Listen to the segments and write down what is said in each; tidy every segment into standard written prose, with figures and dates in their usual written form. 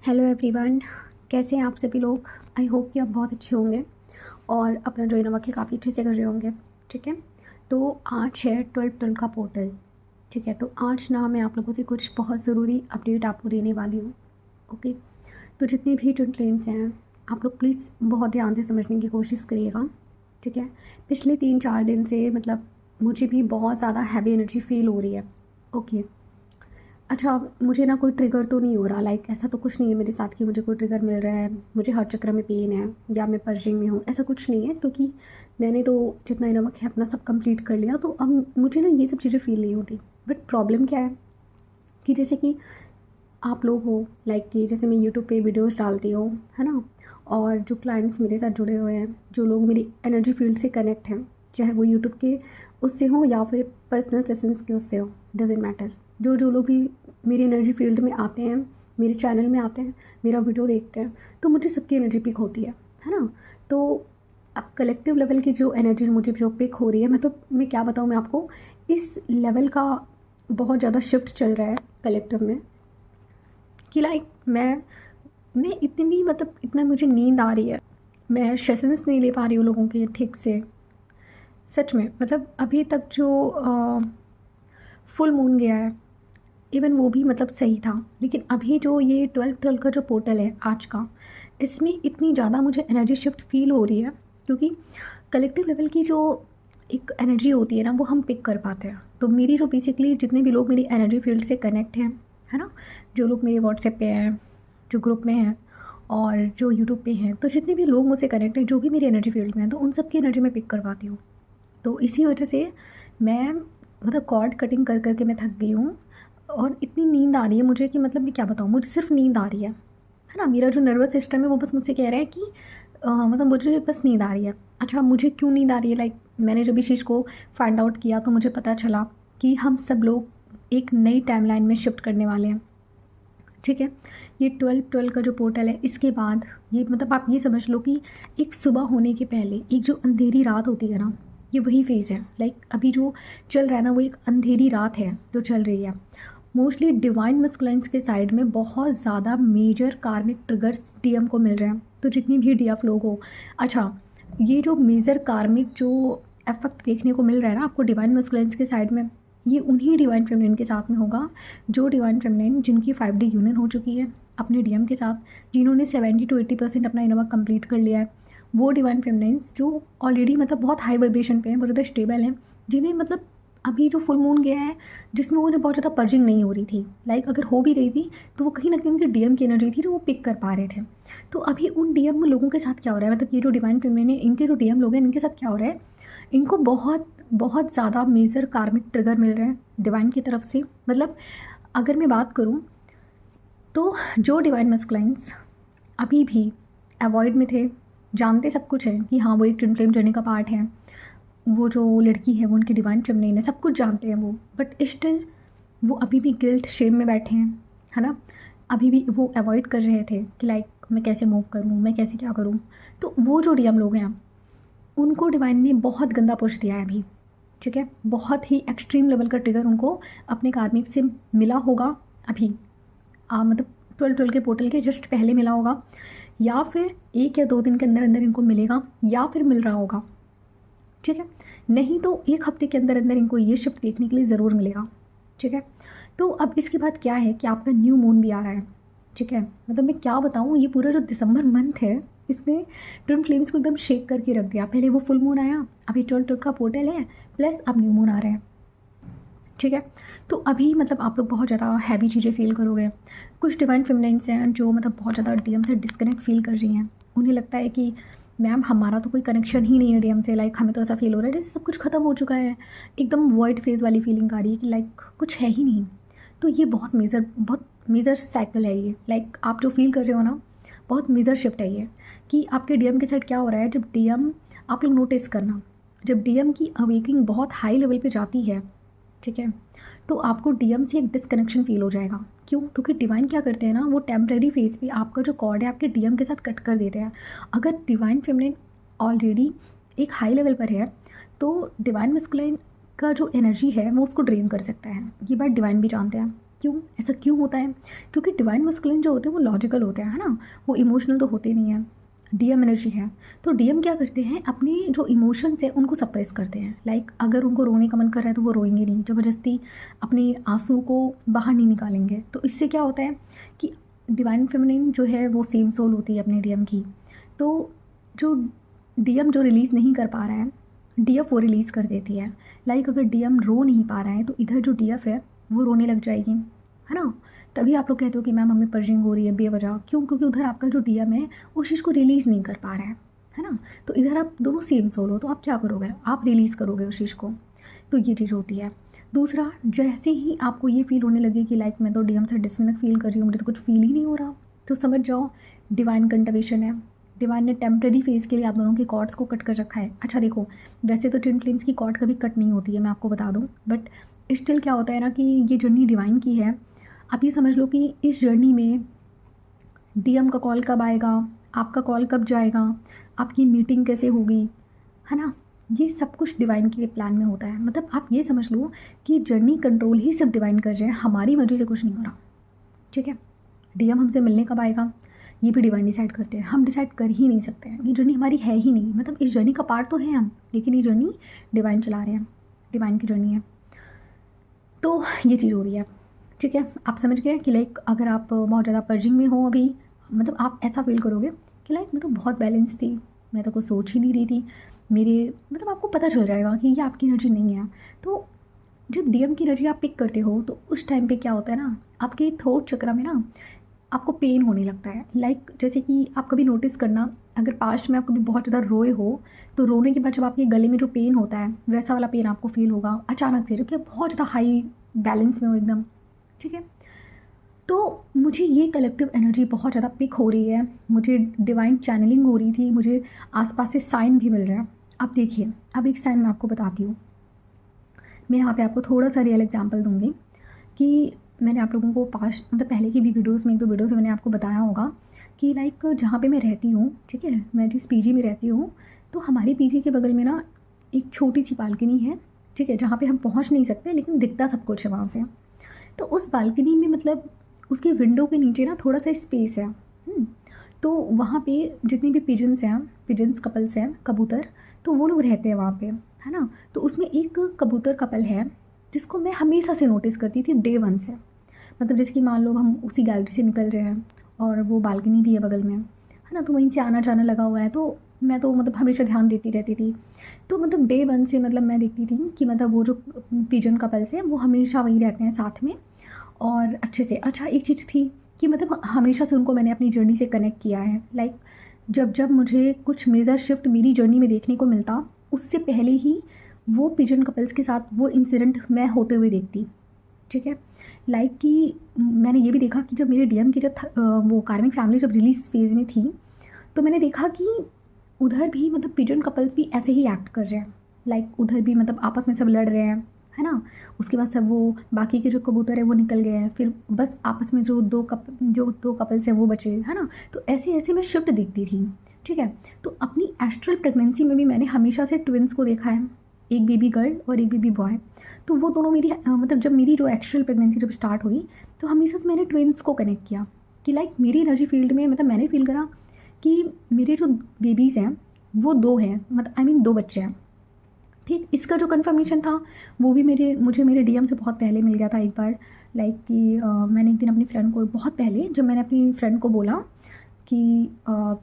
Hello everyone, कैसे हैं आप सभी लोग। आई होप कि आप बहुत अच्छे होंगे और अपना जो इनोवा के काफ़ी अच्छे से कर रहे होंगे। ठीक है, तो आज है 12 का पोर्टल। ठीक है, तो आज ना मैं आप लोगों से कुछ बहुत ज़रूरी अपडेट आपको देने वाली हूँ। ओके, तो जितनी भी ट्विन फ्लेम्स हैं, आप लोग प्लीज़ बहुत ध्यान से समझने की कोशिश करिएगा। ठीक है, पिछले 3-4 दिन से मतलब मुझे भी बहुत ज़्यादा हैवी एनर्जी फील हो रही है। ओके, अच्छा, मुझे ना कोई ट्रिगर तो नहीं हो रहा, लाइक ऐसा तो कुछ नहीं है मेरे साथ कि मुझे कोई ट्रिगर मिल रहा है, मुझे हर चक्र में पेन है या मैं पर्जिंग में हूँ, ऐसा कुछ नहीं है। क्योंकि मैंने तो जितना इनोवा है अपना सब कंप्लीट कर लिया, तो अब मुझे ना ये सब चीज़ें फील नहीं होती। बट प्रॉब्लम क्या है कि जैसे कि आप लोग हो, लाइक कि जैसे मैं यूट्यूब पे वीडियोस डालती हूँ, है ना, और जो क्लाइंट्स मेरे साथ जुड़े हुए हैं, जो लोग मेरी एनर्जी फील्ड से कनेक्ट हैं, चाहे वो यूट्यूब के उससे हो या फिर पर्सनल सेशंस के उससे हो, डजेंट मैटर। जो जो लोग भी मेरी एनर्जी फील्ड में आते हैं, मेरे चैनल में आते हैं, मेरा वीडियो देखते हैं, तो मुझे सबकी एनर्जी पिक होती है ना। तो अब कलेक्टिव लेवल की जो एनर्जी मुझे जो पिक हो रही है, मतलब मैं क्या बताऊँ मैं आपको, इस लेवल का बहुत ज़्यादा शिफ्ट चल रहा है कलेक्टिव में कि लाइक मैं इतनी मतलब इतना मुझे नींद आ रही है, मैं सेशंस नहीं ले पा रही हूँ लोगों के ठीक से। सच में मतलब अभी तक जो फुल मून गया है, इवन वो भी मतलब सही था, लेकिन अभी जो ये 12 का जो पोर्टल है आज का, इसमें इतनी ज़्यादा मुझे एनर्जी शिफ्ट फील हो रही है। क्योंकि कलेक्टिव लेवल की जो एक एनर्जी होती है ना, वो हम पिक कर पाते हैं। तो मेरी जो बेसिकली जितने भी लोग मेरी एनर्जी फील्ड से कनेक्ट हैं, है ना, जो लोग मेरे व्हाट्सएप पे हैं, जो ग्रुप में हैं और जो यूट्यूब पे हैं, तो जितने भी लोग मुझसे कनेक्ट हैं, जो भी मेरी एनर्जी फील्ड में हैं, तो उन सब की एनर्जी मैं पिक कर पाती हूँ। तो इसी वजह से मैं मतलब कॉर्ड कटिंग कर कर के मैं थक गई हूँ। और इतनी नींद आ रही है मुझे कि मतलब मैं क्या बताऊँ, मुझे सिर्फ नींद आ रही है ना। मेरा जो नर्वस सिस्टम है वो बस मुझसे कह रहा है कि मतलब मुझे बस नींद आ रही है। अच्छा, मुझे क्यों नींद आ रही है, लाइक मैंने जब इस चीज़ को फाइंड आउट किया तो मुझे पता चला कि हम सब लोग एक नई टाइमलाइन में शिफ्ट करने वाले हैं। ठीक है, ये 12 का जो पोर्टल है, इसके बाद ये मतलब आप ये समझ लो कि एक सुबह होने के पहले एक जो अंधेरी रात होती है ना, ये वही फेज़ है। लाइक अभी जो चल रहा है ना, वो एक अंधेरी रात है जो चल रही है। मोस्टली डिवाइन मस्कुलाइंस के साइड में बहुत ज़्यादा मेजर कार्मिक ट्रिगर्स डीएम को मिल रहे हैं। तो जितनी भी डीएफ लोग हो, अच्छा, ये जो मेजर कार्मिक जो इफेक्ट देखने को मिल रहा है ना आपको डिवाइन मस्कुलाइंस के साइड में, ये उन्हीं डिवाइन फेमिनिन के साथ में होगा जो डिवाइन फेमिनिन जिनकी 5D यूनियन हो चुकी है अपने डीएम के साथ, जिन्होंने 70 to 80% अपना इनोवा कंप्लीट कर लिया है। वो डिवाइन फेमिनिन्स जो ऑलरेडी मतलब बहुत हाई वाइब्रेशन पे हैं, बहुत ज़्यादा स्टेबल हैं, जिन्हें मतलब अभी जो फुल मून गया है जिसमें उन्हें बहुत ज़्यादा पर्जिंग नहीं हो रही थी, लाइक अगर हो भी रही थी तो वो कहीं ना कहीं उनकी डीएम की एनर्जी थी जो वो पिक कर पा रहे थे। तो अभी उन डीएम लोगों के साथ क्या हो रहा है, मतलब ये जो डिवाइन फेमिनिन है, इनके जो डीएम लोग हैं, इनके साथ क्या हो रहा है, इनको बहुत बहुत ज़्यादा मेजर कार्मिक ट्रिगर मिल रहे हैं डिवाइन की तरफ से। मतलब अगर मैं बात करूं तो जो डिवाइन मस्कुलाइंस अभी भी अवॉइड में थे, जानते सब कुछ है कि हाँ वो एक ट्विन फ्लेम जर्नी का पार्ट है, वो जो लड़की है वो उनकी डिवाइन फेमिनिन है, सब कुछ जानते हैं वो, बट स्टिल वो अभी भी गिल्ट शेम में बैठे हैं, है ना। अभी भी वो अवॉइड कर रहे थे कि लाइक मैं कैसे मूव करूँ, मैं कैसे क्या करूँ। तो वो जो डीएम लोग हैं उनको डिवाइन ने बहुत गंदा पुश दिया है अभी। ठीक है, बहुत ही एक्सट्रीम लेवल का ट्रिगर उनको अपने कार्मिक से मिला होगा अभी, मतलब 12 के पोर्टल के जस्ट पहले मिला होगा, या फिर 1 या 2 दिन के अंदर अंदर इनको मिलेगा, या फिर मिल रहा होगा। ठीक है, नहीं तो 1 हफ्ते के अंदर अंदर इनको ये शिफ्ट देखने के लिए ज़रूर मिलेगा। ठीक है, तो अब इसके बाद क्या है कि आपका न्यू मून भी आ रहा है। ठीक है, मतलब मैं क्या बताऊँ, ये पूरा जो दिसंबर मंथ है इसने ट्विन फ्लेम्स को एकदम शेक करके रख दिया। पहले वो फुल मून आया, अभी 12 का पोर्टल है, प्लस अब न्यू मून आ रहा है। ठीक है, तो अभी मतलब आप लोग बहुत ज़्यादा हैवी चीज़ें फील करोगे। कुछ डिवाइन फेमिनाइन्स हैं जो मतलब बहुत ज़्यादा डीएम से डिस्कनेक्ट फील कर रही हैं। उन्हें लगता है कि मैम हमारा तो कोई कनेक्शन ही नहीं है डीएम से, लाइक हमें तो ऐसा फील हो रहा है जैसे सब कुछ ख़त्म हो चुका है, एकदम वॉइड फेज वाली फीलिंग आ रही है कि लाइक कुछ है ही नहीं। तो ये बहुत मेजर साइकिल है ये, लाइक आप जो फील कर रहे हो ना, बहुत मेजर शिफ्ट है ये कि आपके डीएम के साथ क्या हो रहा है। जब डीएम, आप लोग नोटिस करना, जब डीएम की अवेकिंग बहुत हाई लेवल पे जाती है, ठीक है, तो आपको डीएम से एक डिसकनेक्शन फील हो जाएगा। क्यों? क्योंकि डिवाइन क्या करते हैं ना, वो टेम्परेरी फेज पे आपका जो कॉर्ड है आपके डीएम के साथ कट कर देते हैं। अगर डिवाइन फेमिनिन ऑलरेडी एक हाई लेवल पर है तो डिवाइन मस्कुलाइन का जो एनर्जी है वो उसको ड्रेन कर सकता है, ये बात डिवाइन भी जानते हैं। क्यों ऐसा क्यों होता है? क्योंकि डिवाइन मस्कुलिन जो होते हैं वो लॉजिकल होते हैं, है ना, वो इमोशनल तो होते नहीं हैं। डीएम एनर्जी है, तो डीएम क्या करते हैं, अपने जो इमोशंस है उनको सप्रेस करते हैं। लाइक अगर उनको रोने का मन कर रहा है तो वो रोएंगे नहीं, ज़बरदस्ती अपने आंसू को बाहर नहीं निकालेंगे। तो इससे क्या होता है कि डिवाइन फेमिनिन जो है वो सेम सोल होती है अपने डीएम की, तो जो डीएम जो रिलीज़ नहीं कर पा रहा है, डीएफ वो रिलीज़ कर देती है। लाइक अगर डीएम रो नहीं पा रहा है तो इधर जो डीएफ है वो रोने लग जाएगी, है ना। तभी आप लोग कहते हो कि मैम हमें पर्जिंग हो रही है बेवजह, क्यों? क्योंकि उधर आपका जो डीएम है उस चीज़ को रिलीज़ नहीं कर पा रहा है ना। तो इधर आप दोनों सेम सोल हो, तो आप क्या करोगे, आप रिलीज़ करोगे उस चीज़ को। तो ये चीज़ होती है। दूसरा, जैसे ही आपको ये फील होने लगे कि लाइक मैं तो डीएम से डिस्कनेक्ट फील कर रही हूँ, मुझे तो कुछ फील ही नहीं हो रहा, तो समझ जाओ डिवाइन कंटरवेशन है। डिवाइन ने टेम्प्रेरी फेज़ के लिए आप दोनों के कॉर्ड्स को कट कर रखा है। अच्छा देखो, वैसे तो ट्विन फ्लेम्स की कॉर्ड कभी कट नहीं होती है, मैं आपको बता दूँ, बट स्टिल क्या होता है ना कि ये जर्नी डिवाइन की है। आप ये समझ लो कि इस जर्नी में डीएम का कॉल कब आएगा, आपका कॉल कब जाएगा, आपकी मीटिंग कैसे होगी, है ना, ये सब कुछ डिवाइन के प्लान में होता है। मतलब आप ये समझ लो कि जर्नी कंट्रोल ही सब डिवाइन कर रहे हैं, हमारी मर्जी से कुछ नहीं हो रहा, ठीक है। डीएम हमसे मिलने कब आएगा ये भी डिवाइन डिसाइड करते हैं, हम डिसाइड कर ही नहीं सकते हैं, ये जर्नी हमारी है ही नहीं। मतलब इस जर्नी का पार्ट तो है हम, लेकिन ये जर्नी डिवाइन चला रहे हैं, डिवाइन की जर्नी है। तो ये चीज़ हो रही है, ठीक है। आप समझ गए कि लाइक अगर आप बहुत ज़्यादा पर्जिंग में हो अभी, मतलब आप ऐसा फील करोगे कि लाइक मैं तो बहुत बैलेंस थी, मैं तो कुछ सोच ही नहीं रही थी, मेरे मतलब आपको पता चल जाएगा कि ये आपकी एनर्जी नहीं है। तो जब डीएम की एनर्जी आप पिक करते हो तो उस टाइम पे क्या होता है ना, आपके थ्रोट चक्र में ना आपको पेन होने लगता है। लाइक जैसे कि आप कभी नोटिस करना, अगर पास्ट में आप कभी बहुत ज़्यादा रोए हो तो रोने के बाद जब आपके गले में जो पेन होता है वैसा वाला पेन आपको फील होगा अचानक से, जबकि आप बहुत ज़्यादा हाई बैलेंस में हो एकदम, ठीक है। तो मुझे ये कलेक्टिव एनर्जी बहुत ज़्यादा पिक हो रही है, मुझे डिवाइन चैनलिंग हो रही थी, मुझे आसपास से साइन भी मिल रहा है। अब देखिए, अब एक साइन मैं आपको बताती हूँ। मैं यहाँ पे आपको थोड़ा सा रियल एग्जांपल दूँगी कि मैंने आप लोगों को पास्ट मतलब पहले की भी वीडियोस में, एक दो वीडियोस में मैंने आपको बताया होगा कि लाइक जहाँ पे मैं रहती हूँ, ठीक है, मैं जिस पीजी में रहती हूँ, तो हमारी पीजी के बगल में ना एक छोटी सी बालकनी है, ठीक है, जहाँ पे हम पहुँच नहीं सकते लेकिन दिखता सब कुछ है वहाँ से। तो उस बालकनी में मतलब उसके विंडो के नीचे ना थोड़ा सा स्पेस है। तो वहाँ पे जितने भी पिजन्स हैं, पिजन्स कपल्स हैं, कबूतर, तो वो लोग रहते हैं वहाँ पे, है ना। तो उसमें एक कबूतर कपल है जिसको मैं हमेशा से नोटिस करती थी डे वन से। मतलब जैसे कि मान लो हम उसी गैलरी से निकल रहे हैं और वो बालकनी भी है बगल में, है ना, तो वहीं से आना जाना लगा हुआ है, तो मैं तो मतलब हमेशा ध्यान देती रहती थी। तो मतलब डे वन से मतलब मैं देखती थी कि मतलब वो जो पिजन कपल्स हैं वो हमेशा वहीं रहते हैं साथ में और अच्छे से। अच्छा एक चीज़ थी कि मतलब हमेशा से उनको मैंने अपनी जर्नी से कनेक्ट किया है। लाइक जब जब मुझे कुछ मेजर शिफ्ट मेरी जर्नी में देखने को मिलता, उससे पहले ही वो पिजन कपल्स के साथ वो इंसिडेंट मैं होते हुए देखती, ठीक है। लाइक कि मैंने ये भी देखा कि जब मेरे डीएम की वो कार्मिक फैमिली जब रिलीज फेज़ में थी, तो मैंने देखा कि उधर भी मतलब पिजन कपल्स भी ऐसे ही एक्ट कर रहे हैं। लाइक उधर भी मतलब आपस में सब लड़ रहे हैं, है ना। उसके बाद सब वो बाकी के जो कबूतर है वो निकल गए हैं, फिर बस आपस में जो दो कपल्स हैं वो बचे, है ना। तो ऐसे ऐसे मैं शिफ्ट देखती थी, ठीक है। तो अपनी एस्ट्रल प्रेगनेंसी में भी मैंने हमेशा से ट्विन्स को देखा है, एक बेबी गर्ल और एक बेबी बॉय। तो वो दोनों मेरी मतलब जब मेरी जो एक्चुअल प्रेगनेंसी जब स्टार्ट हुई तो हमेशा से मैंने ट्विन्स को कनेक्ट किया कि लाइक मेरी एनर्जी फील्ड में मतलब मैंने फील करा कि मेरे जो बेबीज़ हैं वो दो हैं, मतलब आई मीन दो बच्चे हैं, ठीक। इसका जो कन्फर्मेशन था वो भी मुझे मेरे डीएम से बहुत पहले मिल गया था एक बार। लाइक कि मैंने एक दिन अपनी फ्रेंड को, बहुत पहले जब मैंने अपनी फ्रेंड को बोला कि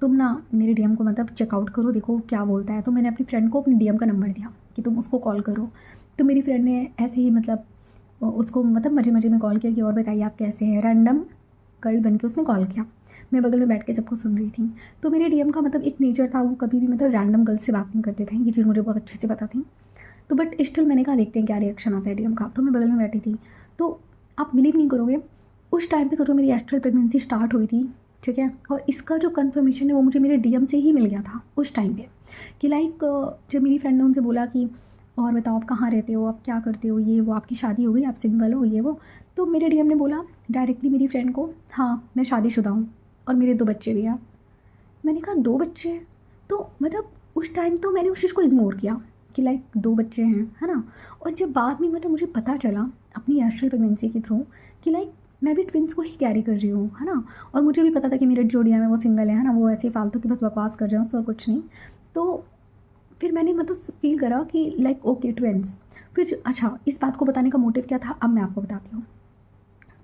तुम ना मेरे डीएम को मतलब चेकआउट करो, देखो क्या बोलता है। तो मैंने अपनी फ्रेंड को अपने डीएम का नंबर दिया कि तुम उसको कॉल करो। तो मेरी फ्रेंड ने ऐसे ही मतलब उसको मतलब मज़े मज़े में कॉल किया कि और बताइए आप कैसे हैं, रैंडम गर्ल बन के उसने कॉल किया। मैं बगल में बैठ के सबको सुन रही थी। तो मेरे डीएम का मतलब एक नेचर था, वो कभी भी मतलब रैंडम गर्ल से बात नहीं करते थे, ये चीज़ मुझे बहुत अच्छे से पता थी। तो बट स्टिल मैंने कहा देखते हैं क्या रिएक्शन आता है डीएम का। तो मैं बगल में बैठी थी, तो आप बिलीव नहीं करोगे, उस टाइम पे सोचो मेरी एस्ट्रल प्रेगनेंसी स्टार्ट हुई थी, ठीक है। और इसका जो कन्फर्मेशन है वो मुझे मेरे डीएम से ही मिल गया था उस टाइम पे कि लाइक जब मेरी फ्रेंड ने उनसे बोला कि और बताओ आप कहाँ रहते हो, आप क्या करते हो, ये वो, आपकी शादी हो गई, आप सिंगल हो, ये वो। तो मेरे डीएम ने बोला डायरेक्टली मेरी फ्रेंड को, हाँ मैं शादीशुदा हूँ और मेरे दो बच्चे भी हैं। मैंने कहा दो बच्चे हैं? तो मतलब उस टाइम तो मैंने उस चीज़ को इग्नोर किया कि लाइक दो बच्चे हैं, है ना। और जब बाद में मतलब मुझे पता चला अपनी एस्ट्रल प्रेगनेंसी के थ्रू कि लाइक मैं भी ट्विंस को ही कैरी कर रही हूँ, है ना। और मुझे भी पता था कि मेरे जोड़िया में वो सिंगल है ना, वो ऐसे फालतू की बस बकवास कर रहे हैं, उसका कुछ नहीं। तो फिर मैंने मतलब फ़ील करा कि लाइक ओके ट्विन्स। फिर अच्छा, इस बात को बताने का मोटिव क्या था, अब मैं आपको बताती हूँ।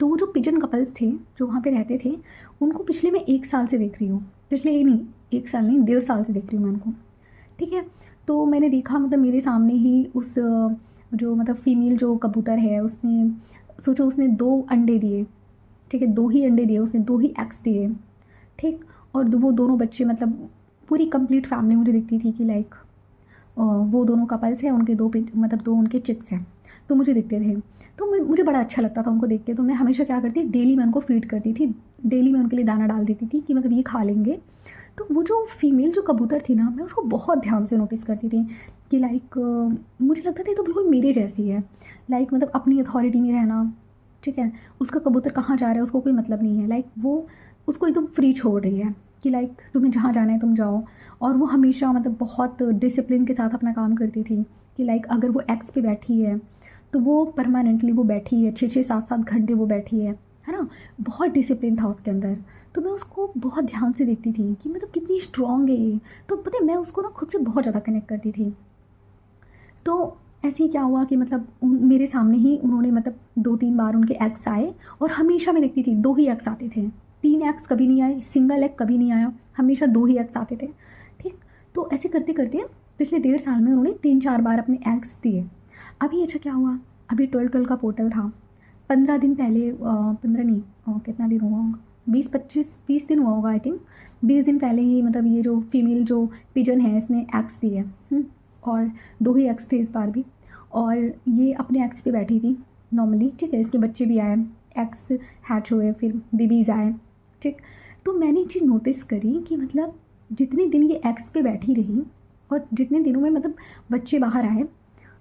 तो वो जो पिजन कपल्स थे जो वहाँ पे रहते थे, उनको पिछले मैं 1 साल से देख रही हूँ। पिछले एक नहीं, 1 साल नहीं, 1.5 साल से देख रही हूँ मैं उनको, ठीक है। तो मैंने देखा मतलब मेरे सामने ही उस जो मतलब फ़ीमेल जो कबूतर है, उसने सोचो उसने 2 अंडे दिए, ठीक है, 2 ही अंडे दिए उसने, 2 ही एग्स दिए, ठीक। और वो दोनों बच्चे मतलब पूरी कंप्लीट फैमिली मुझे दिखती थी कि लाइक वो दोनों कपल्स हैं, उनके 2 मतलब 2 उनके चिक्स हैं, तो मुझे दिखते थे। तो मुझे बड़ा अच्छा लगता था उनको देख के। तो मैं हमेशा क्या करती, डेली मैं उनको फ़ीड करती थी, डेली मैं उनके लिए दाना डाल देती थी कि मतलब ये खा लेंगे। तो वो जो फ़ीमेल जो कबूतर थी ना, मैं उसको बहुत ध्यान से नोटिस करती थी कि लाइक मुझे लगता था ये तो बिल्कुल मेरे जैसी है। लाइक मतलब अपनी अथॉरिटी में रहना, ठीक है। उसका कबूतर कहाँ जा रहा है उसको कोई मतलब नहीं है, लाइक वो उसको एकदम फ्री छोड़ रही है कि लाइक तुम्हें जहाँ जाना है तुम जाओ। और वो हमेशा मतलब बहुत डिसिप्लिन के साथ अपना काम करती थी कि लाइक अगर वो एक्स पे बैठी है तो वो परमानेंटली वो बैठी है, 6-6 7-7 घंटे वो बैठी है ना। बहुत डिसिप्लिन था उसके अंदर। तो मैं उसको बहुत ध्यान से देखती थी कि मतलब कितनी स्ट्रॉन्ग है ये। तो पता है मैं उसको ना खुद से बहुत ज़्यादा कनेक्ट करती थी। तो ऐसे ही क्या हुआ कि मतलब मेरे सामने ही उन्होंने मतलब 2-3 बार उनके एग्स आए, और हमेशा मैं देखती थी 2 ही एग्स आते थे, 3 एग्स कभी नहीं आए, सिंगल एग कभी नहीं आया, हमेशा 2 ही एग्स आते थे, ठीक। तो ऐसे करते करते पिछले 1.5 साल में उन्होंने 3-4 बार अपने एग्स दिए। अभी अच्छा क्या हुआ, अभी 12-12 का पोर्टल था, 15 दिन पहले 15 नहीं, कितना दिन हुआ होगा, 20-25-30 दिन हुआ होगा आई थिंक। 20 दिन पहले ही मतलब ये जो फीमेल जो पिजन है इसने एग्स दिए, और 2 ही एग्स थे इस बार भी। और ये अपने एग्स पे बैठी थी नॉर्मली, ठीक है। इसके बच्चे भी आए, एग्स हैच हुए, फिर बेबीज़ आए, ठीक। तो मैंने एक चीज़ नोटिस करी कि मतलब जितने दिन ये एग्स पे बैठी रही और जितने दिनों में मतलब बच्चे बाहर आए,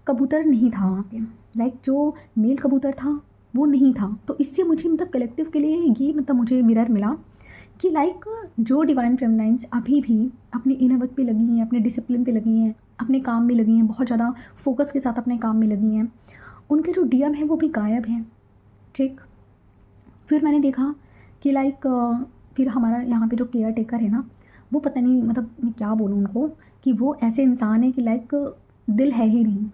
कबूतर नहीं था वहाँ पे। लाइक जो मेल कबूतर था वो नहीं था। तो इससे मुझे मतलब कलेक्टिव के लिए ये मतलब मुझे मिरर मिला कि लाइक जो डिवाइन फेमिनाइन्स अभी भी अपने इनर वर्क पे लगी हैं, अपने डिसिप्लिन पे लगी हैं, अपने काम में लगी हैं, बहुत ज़्यादा फोकस के साथ अपने काम में लगी हैं, उनके जो डीएम है वो भी गायब हैं, ठीक। फिर मैंने देखा कि लाइक फिर हमारा यहाँ पे जो केयर टेकर है ना, वो पता नहीं मतलब मैं क्या बोलूँ उनको, कि वो ऐसे इंसान है कि लाइक दिल है ही नहीं।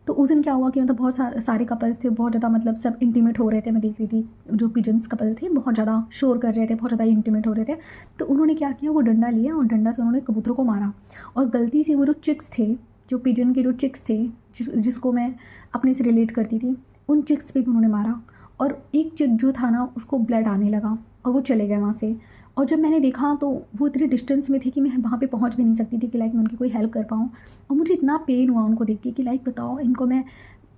तो उस दिन क्या हुआ कि मतलब बहुत सारे कपल्स थे, बहुत ज़्यादा मतलब सब इंटीमेट हो रहे थे, मैं देख रही थी जो पिजन्स कपल थे बहुत ज़्यादा शोर कर रहे थे, बहुत ज़्यादा इंटीमेट हो रहे थे। तो उन्होंने क्या किया, वो डंडा लिया और डंडा से उन्होंने कबूतरों को मारा। और गलती से वो जो चिक्स थे, जो पिजन के जो चिक्स थे, जिसको मैं अपने से रिलेट करती थी, उन चिक्स पे भी उन्होंने मारा। और एक चिक जो था ना उसको ब्लड आने लगा और वो चले गए वहाँ से। और जब मैंने देखा तो वो इतने डिस्टेंस में थे कि मैं वहाँ पे पहुँच भी नहीं सकती थी कि लाइक मैं उनकी कोई हेल्प कर पाऊँ। और मुझे इतना पेन हुआ उनको देख के कि लाइक बताओ इनको मैं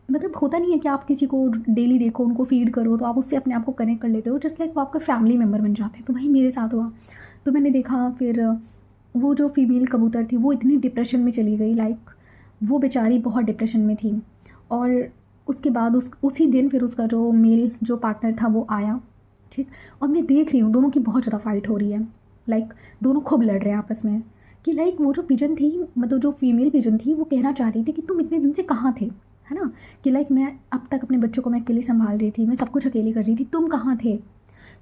मतलब होता नहीं है कि आप किसी को डेली देखो, उनको फ़ीड करो तो आप उससे अपने आप को कनेक्ट कर लेते हो, जस्ट लाइक वो आपका फैमिली मेम्बर बन जाते हैं। तो वही मेरे साथ हुआ। तो मैंने देखा फिर वो जो फीमेल कबूतर थी वो इतनी डिप्रेशन में चली गई, लाइक वो बेचारी बहुत डिप्रेशन में थी। और उसके बाद उसी दिन फिर उसका जो मेल जो पार्टनर था वो आया, ठीक। और मैं देख रही हूँ दोनों की बहुत ज़्यादा फाइट हो रही है, लाइक दोनों खूब लड़ रहे हैं आपस में कि लाइक वो जो पिजन थी, मतलब जो फीमेल पिजन थी, वो कहना चाह रही थी कि तुम इतने दिन से कहाँ थे, है ना। कि लाइक मैं अब तक अपने बच्चों को मैं अकेले संभाल रही थी, मैं सब कुछ अकेली कर रही थी, तुम कहाँ थे।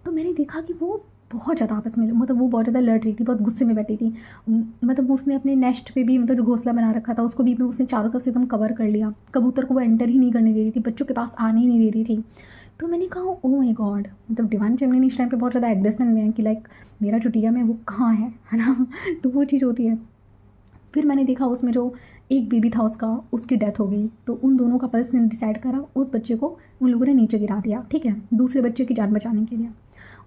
तो मैंने देखा कि वो बहुत ज़्यादा आपस में मतलब वो बहुत ज़्यादा लड़ रही थी, बहुत गुस्से में बैठी थी। मतलब उसने अपने नेस्ट पे भी मतलब जो घोंसला बना रखा था उसको भी एकदम उसने चारों तरफ से एकदम कवर कर लिया, कबूतर को वो एंटर ही नहीं करने दे रही थी, बच्चों के पास आने ही नहीं दे रही थी। तो मैंने कहा ओ माय गॉड, मतलब डिवाइन फेमिनिन इस टाइम पे बहुत ज़्यादा एग्रेशन में है कि लाइक मेरा जो टीएम है वो कहाँ है ना। तो वो चीज़ होती है। फिर मैंने देखा उसमें जो एक बेबी था उसका, उसकी डेथ हो गई। तो उन दोनों कपल्स ने डिसाइड करा उस बच्चे को उन लोगों ने नीचे गिरा दिया, ठीक है, दूसरे बच्चे की जान बचाने के लिए।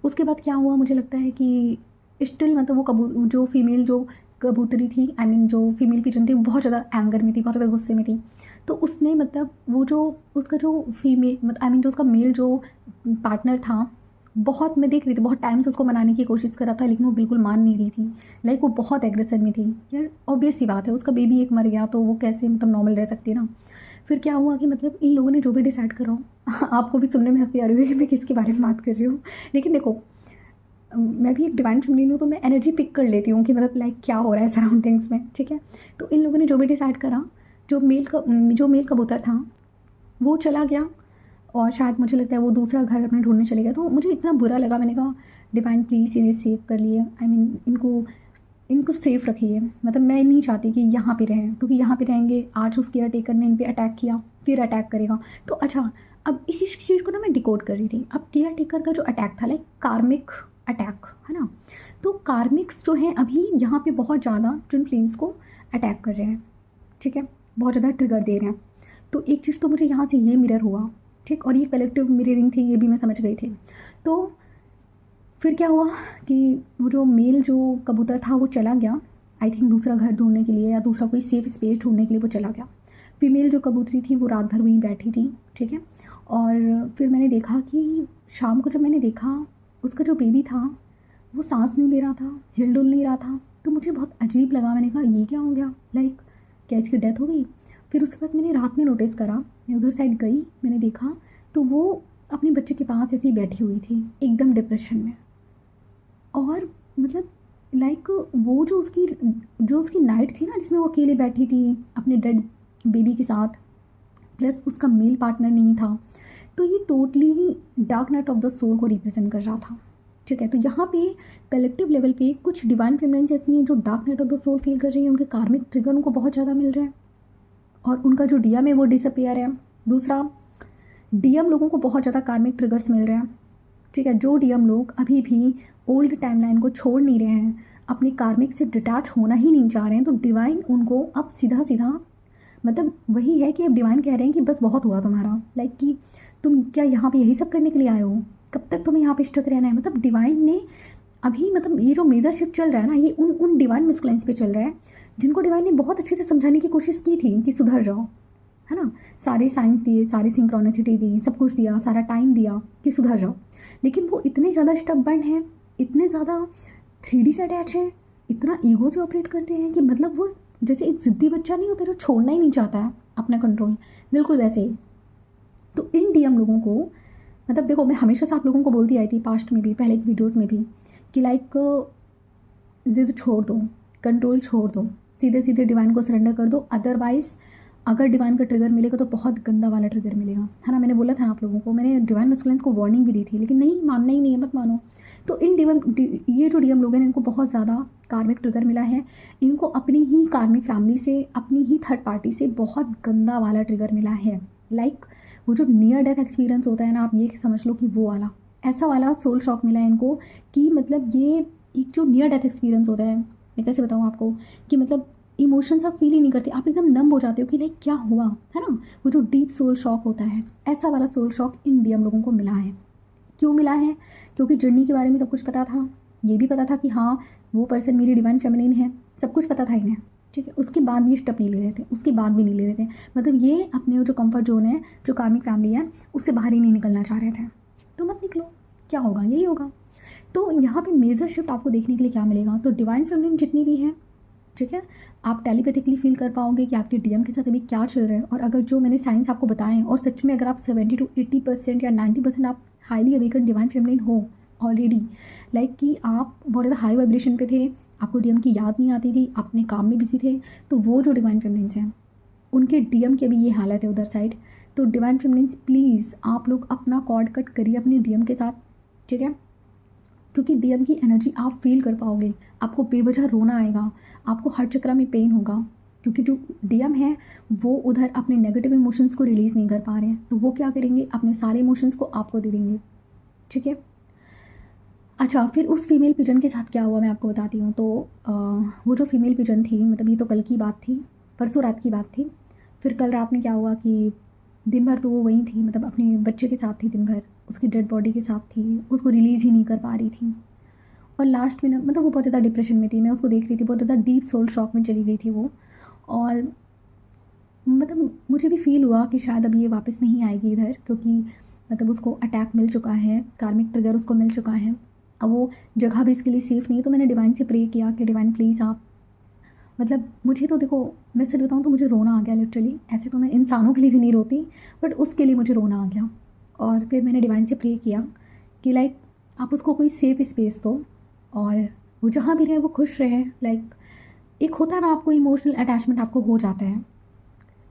उसके बाद क्या हुआ, मुझे लगता है कि स्टिल मतलब वो जो फीमेल जो कबूतरी थी, आई मीन जो फीमेल पिजन थी, वो बहुत ज़्यादा एंगर में थी, बहुत ज़्यादा गुस्से में थी। तो उसने मतलब वो जो उसका जो फीमेल मतलब आई मीन जो उसका मेल जो पार्टनर था, बहुत मैं देख रही थी बहुत टाइम से उसको मनाने की कोशिश कर रहा था, लेकिन वो बिल्कुल मान नहीं रही थी। लाइक वो बहुत एग्रेशन में थी। यार ऑब्वियस सी बात है, उसका बेबी एक मर गया तो वो कैसे मतलब नॉर्मल रह सकती है ना। फिर क्या हुआ कि मतलब इन लोगों ने जो भी डिसाइड करा हो, आपको भी सुनने में हंसी आ रही होगी कि मैं किसके बारे में बात कर रही हूँ, लेकिन देखो मैं भी एक डिवाइन फेमिनिन हूँ तो मैं एनर्जी पिक कर लेती हूँ कि मतलब लाइक क्या हो रहा है सराउंडिंग्स में, ठीक है। तो इन लोगों ने जो भी डिसाइड करा, जो मेल कबूतर था वो चला गया और शायद मुझे लगता है वो दूसरा घर अपने ढूँढने चले गया। तो मुझे इतना बुरा लगा, मैंने कहा डिवाइन प्लीज़ इन्हें सेव कर लिए, आई मीन इनको सेफ रखिए। मतलब मैं नहीं चाहती कि यहाँ पे रहें, क्योंकि यहाँ पे रहेंगे आज उस केयर टेकर ने इन पे अटैक किया, फिर अटैक करेगा। तो अच्छा, अब इसी चीज़ को ना मैं डिकोड कर रही थी। अब केयर टेकर का जो अटैक था लाइक कार्मिक अटैक है ना, तो कार्मिक्स जो हैं अभी यहाँ पे बहुत ज़्यादा ट्विन फ्लेम्स को अटैक कर रहे हैं, ठीक है, बहुत ज़्यादा ट्रिगर दे रहे हैं। तो एक चीज़ तो मुझे यहाँ से ये मिरर हुआ, ठीक, और ये कलेक्टिव मिररिंग थी, ये भी मैं समझ गई थी। तो फिर क्या हुआ कि वो जो मेल जो कबूतर था वो चला गया, आई थिंक दूसरा घर ढूंढने के लिए या दूसरा कोई सेफ स्पेस ढूंढने के लिए वो चला गया। फीमेल जो कबूतरी थी वो रात भर वहीं बैठी थी, ठीक है। और फिर मैंने देखा कि शाम को जब मैंने देखा उसका जो बेबी था वो सांस नहीं ले रहा था, हिल डुल नहीं रहा था। तो मुझे बहुत अजीब लगा, मैंने कहा ये क्या हो गया, लाइक क्या इसकी डेथ हो गई। फिर उसके बाद मैंने रात में नोटिस करा, मैं उधर साइड गई, मैंने देखा तो वो अपने बच्चे के पास ऐसे ही बैठी हुई थी एकदम डिप्रेशन में। और मतलब लाइक वो जो उसकी नाइट थी ना जिसमें वो अकेले बैठी थी अपने डेड बेबी के साथ, प्लस उसका मेल पार्टनर नहीं था, तो ये totally dark night of the soul को रिप्रेजेंट कर रहा था, ठीक है। तो यहाँ पे कलेक्टिव लेवल पे कुछ डिवाइन फेमिनिन्स ऐसी हैं जो dark night of the soul feel कर रही हैं, उनके कार्मिक ट्रिगर उनको बहुत ज़्यादा मिल रहे हैं और उनका जो डीएम है वो डिसअपियर है। दूसरा, डीएम लोगों को बहुत ज़्यादा कार्मिक ट्रिगर्स मिल रहे हैं, ठीक है। जो डीएम लोग अभी भी ओल्ड टाइमलाइन को छोड़ नहीं रहे हैं, अपने कार्मिक से डिटैच होना ही नहीं चाह रहे हैं, तो डिवाइन उनको अब सीधा सीधा मतलब वही है कि अब डिवाइन कह रहे हैं कि बस बहुत हुआ तुम्हारा, लाइक कि तुम क्या यहाँ पे यही सब करने के लिए आए हो, कब तक तुम्हें यहाँ पे स्टक रहना है। मतलब डिवाइन ने अभी मतलब ये जो मेजर शिफ्ट चल रहा है ना, ये उन डिवाइन मस्कुलाइंस पे चल रहा है जिनको डिवाइन ने बहुत अच्छे से समझाने की कोशिश की थी कि सुधर जाओ, है ना। सारे साइंस दिए, सारी सिंक्रोनिसिटी दी, सब कुछ दिया, सारा टाइम दिया कि सुधर जाओ, लेकिन वो इतने ज़्यादा स्टबर्न हैं, इतने ज़्यादा 3D से अटैच हैं, इतना ईगो से ऑपरेट करते हैं कि मतलब वो जैसे एक ज़िद्दी बच्चा नहीं होता जो छोड़ना ही नहीं चाहता है अपना कंट्रोल, बिल्कुल वैसे ही। तो इन डीएम लोगों को मतलब देखो, मैं हमेशा से आप लोगों को बोलती आई थी पास्ट में भी, पहले की वीडियोज़ में भी, कि लाइक ज़िद छोड़ दो, कंट्रोल छोड़ दो, सीधे सीधे डिवाइन को सरेंडर कर दो, अदरवाइज़ अगर डिवाइन का ट्रिगर मिलेगा तो बहुत गंदा वाला ट्रिगर मिलेगा, है ना। मैंने बोला था आप लोगों को, मैंने डिवाइन मस्कुलिन्स को वार्निंग भी दी थी, लेकिन नहीं, मानना ही नहीं है, मत मानो। तो इन ये जो डीएम लोग हैं इनको बहुत ज़्यादा कार्मिक ट्रिगर मिला है, इनको अपनी ही कार्मिक फैमिली से, अपनी ही थर्ड पार्टी से बहुत गंदा वाला ट्रिगर मिला है। लाइक वो जो नियर डेथ एक्सपीरियंस होता है ना, आप ये समझ लो कि वो वाला, ऐसा वाला सोल शॉक मिला है इनको कि मतलब ये एक जो नियर डेथ एक्सपीरियंस होता है, मैं कैसे बताऊँ आपको, कि मतलब इमोशंस आप फील ही नहीं करते, आप एकदम नम हो जाते हो कि लाइक क्या हुआ, है ना। वो जो डीप सोल शॉक होता है, ऐसा वाला सोल शॉक इन डीएम लोगों को मिला है। क्यों मिला है? क्योंकि जर्नी के बारे में सब कुछ पता था, ये भी पता था कि हाँ वो पर्सन मेरी डिवाइन फेमिनिन है, सब कुछ पता था इन्हें, ठीक है। उसके बाद भी ये स्टेप नहीं ले रहे थे, उसके बाद भी नहीं ले रहे थे, मतलब ये अपने जो कंफर्ट जोन है, जो कार्मिक फैमिली है, उससे बाहर ही नहीं निकलना चाह रहे थे। तो मत निकलो, क्या होगा, यही होगा। तो यहाँ पे मेजर शिफ्ट आपको देखने के लिए क्या मिलेगा, तो डिवाइन फेमिनिन जितनी भी है, ठीक है, आप टेलीपैथिकली फील कर पाओगे कि आपके डीएम के साथ अभी क्या चल रहा है। और अगर जो मैंने साइंस आपको बताए हैं और सच में अगर आप 70 to 80% या 90% आप हाईली अवेकन डिवाइन फेमिनिन हो ऑलरेडी, लाइक कि आप बहुत ज़्यादा हाई वाइब्रेशन पे थे, आपको डीएम की याद नहीं आती थी, अपने काम में बिजी थे, तो वो जो डिवाइन फेमिनिन्स हैं उनके डीएम की अभी ये हालत है उधर साइड। तो डिवाइन फेमिनिन्स प्लीज़ आप लोग अपना कॉर्ड कट करिए अपने डीएम के साथ, ठीक है, क्योंकि डीएम की एनर्जी आप फील कर पाओगे, आपको बेवजह रोना आएगा, आपको हर चक्र में पेन होगा, क्योंकि जो डीएम है वो उधर अपने नेगेटिव इमोशंस को रिलीज़ नहीं कर पा रहे हैं, तो वो क्या करेंगे, अपने सारे इमोशंस को आपको दे देंगे, ठीक है। अच्छा, फिर उस फीमेल पिजन के साथ क्या हुआ मैं आपको बताती हूँ। तो वो जो फीमेल पिजन थी, मतलब ये तो कल की बात थी, परसों रात की बात थी। फिर कल रात में क्या हुआ कि दिन भर तो वो वहीं थी, मतलब अपने बच्चे के साथ थी दिन भर, उसकी डेड बॉडी के साथ थी, उसको रिलीज़ ही नहीं कर पा रही थी। और लास्ट में ना मतलब वो बहुत ज़्यादा डिप्रेशन में थी, मैं उसको देख रही थी, बहुत ज़्यादा डीप सोल शॉक में चली गई थी वो। और मतलब मुझे भी फील हुआ कि शायद अब ये वापस नहीं आएगी इधर, क्योंकि मतलब उसको अटैक मिल चुका है, कार्मिक ट्रिगर उसको मिल चुका है, अब वो जगह भी इसके लिए सेफ़ नहीं है। तो मैंने डिवाइन से प्रे किया कि डिवाइन प्लीज़ आप, मतलब मुझे तो देखो, मैं सच बताऊँ तो मुझे रोना आ गया लिटरली। ऐसे तो मैं इंसानों के लिए भी नहीं रोती, बट उसके लिए मुझे रोना आ गया। और फिर मैंने डिवाइन से प्रे किया कि लाइक आप उसको कोई सेफ़ स्पेस दो और वो जहाँ भी रहे वो खुश रहे। लाइक एक होता है ना, आपको इमोशनल अटैचमेंट आपको हो जाता है,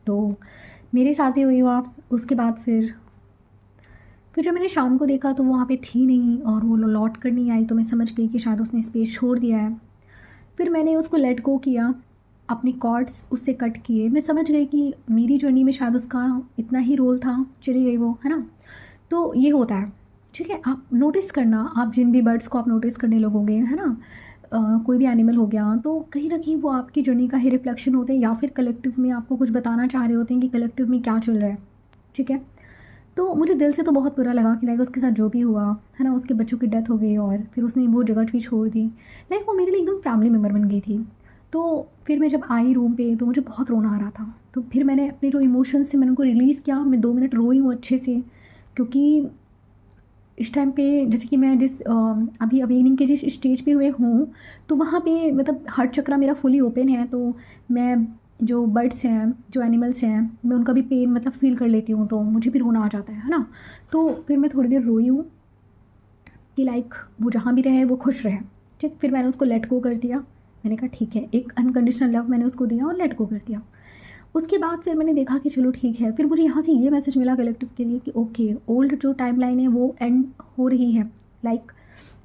तो मेरे साथ भी वही हुआ। उसके बाद फिर फिर जब मैंने शाम को देखा तो वो वहाँ पे थी नहीं और वो लौट कर नहीं आई, तो मैं समझ गई कि शायद उसने स्पेस छोड़ दिया है। फिर मैंने उसको लेट गो किया, अपने कॉर्ड्स उससे कट किए। मैं समझ गई कि मेरी जर्नी में शायद उसका इतना ही रोल था, चली गई वो, है ना। तो ये होता है, ठीक है। आप नोटिस करना, आप जिन भी बर्ड्स को आप नोटिस करने लगोगे, है ना, कोई भी एनिमल हो गया, तो कहीं ना कहीं वो आपकी जर्नी का ही रिफ्लेक्शन होते हैं, या फिर कलेक्टिव में आपको कुछ बताना चाह रहे होते हैं कि कलेक्टिव में क्या चल रहा है, ठीक है। तो मुझे दिल से तो बहुत बुरा लगा कि लाइक उसके साथ जो भी हुआ, है ना, उसके बच्चों की डेथ हो गई और फिर उसने वो जगह भी छोड़ दी। लाइक वो मेरे लिए एकदम फैमिली मेम्बर बन गई थी। तो फिर मैं जब आई रूम पे तो मुझे बहुत रोना आ रहा था, तो फिर मैंने अपने जो इमोशंस थे मैंने उनको रिलीज़ किया। मैं 2 मिनट रोई हूँ अच्छे से, क्योंकि इस टाइम पे जैसे कि मैं जिस अभी अवेनिंग के जिस स्टेज पे हुए हूँ, तो वहाँ पे मतलब हार्ट चक्रा मेरा फुली ओपन है। तो मैं जो बर्ड्स हैं, जो एनिमल्स हैं, मैं उनका भी पेन मतलब फ़ील कर लेती हूँ, तो मुझे भी रोना आ जाता है ना। तो फिर मैं थोड़ी देर रोई हूँ कि लाइक वो जहाँ भी रहे वो खुश रहे, ठीक। फिर मैंने उसको लेट गो कर दिया। मैंने कहा ठीक है, एक अनकंडीशनल लव मैंने उसको दिया और लेट गो कर दिया। उसके बाद फिर मैंने देखा कि चलो ठीक है। फिर मुझे यहाँ से ये मैसेज मिला कलेक्टिव के लिए कि ओके, ओल्ड जो टाइमलाइन है वो एंड हो रही है। लाइक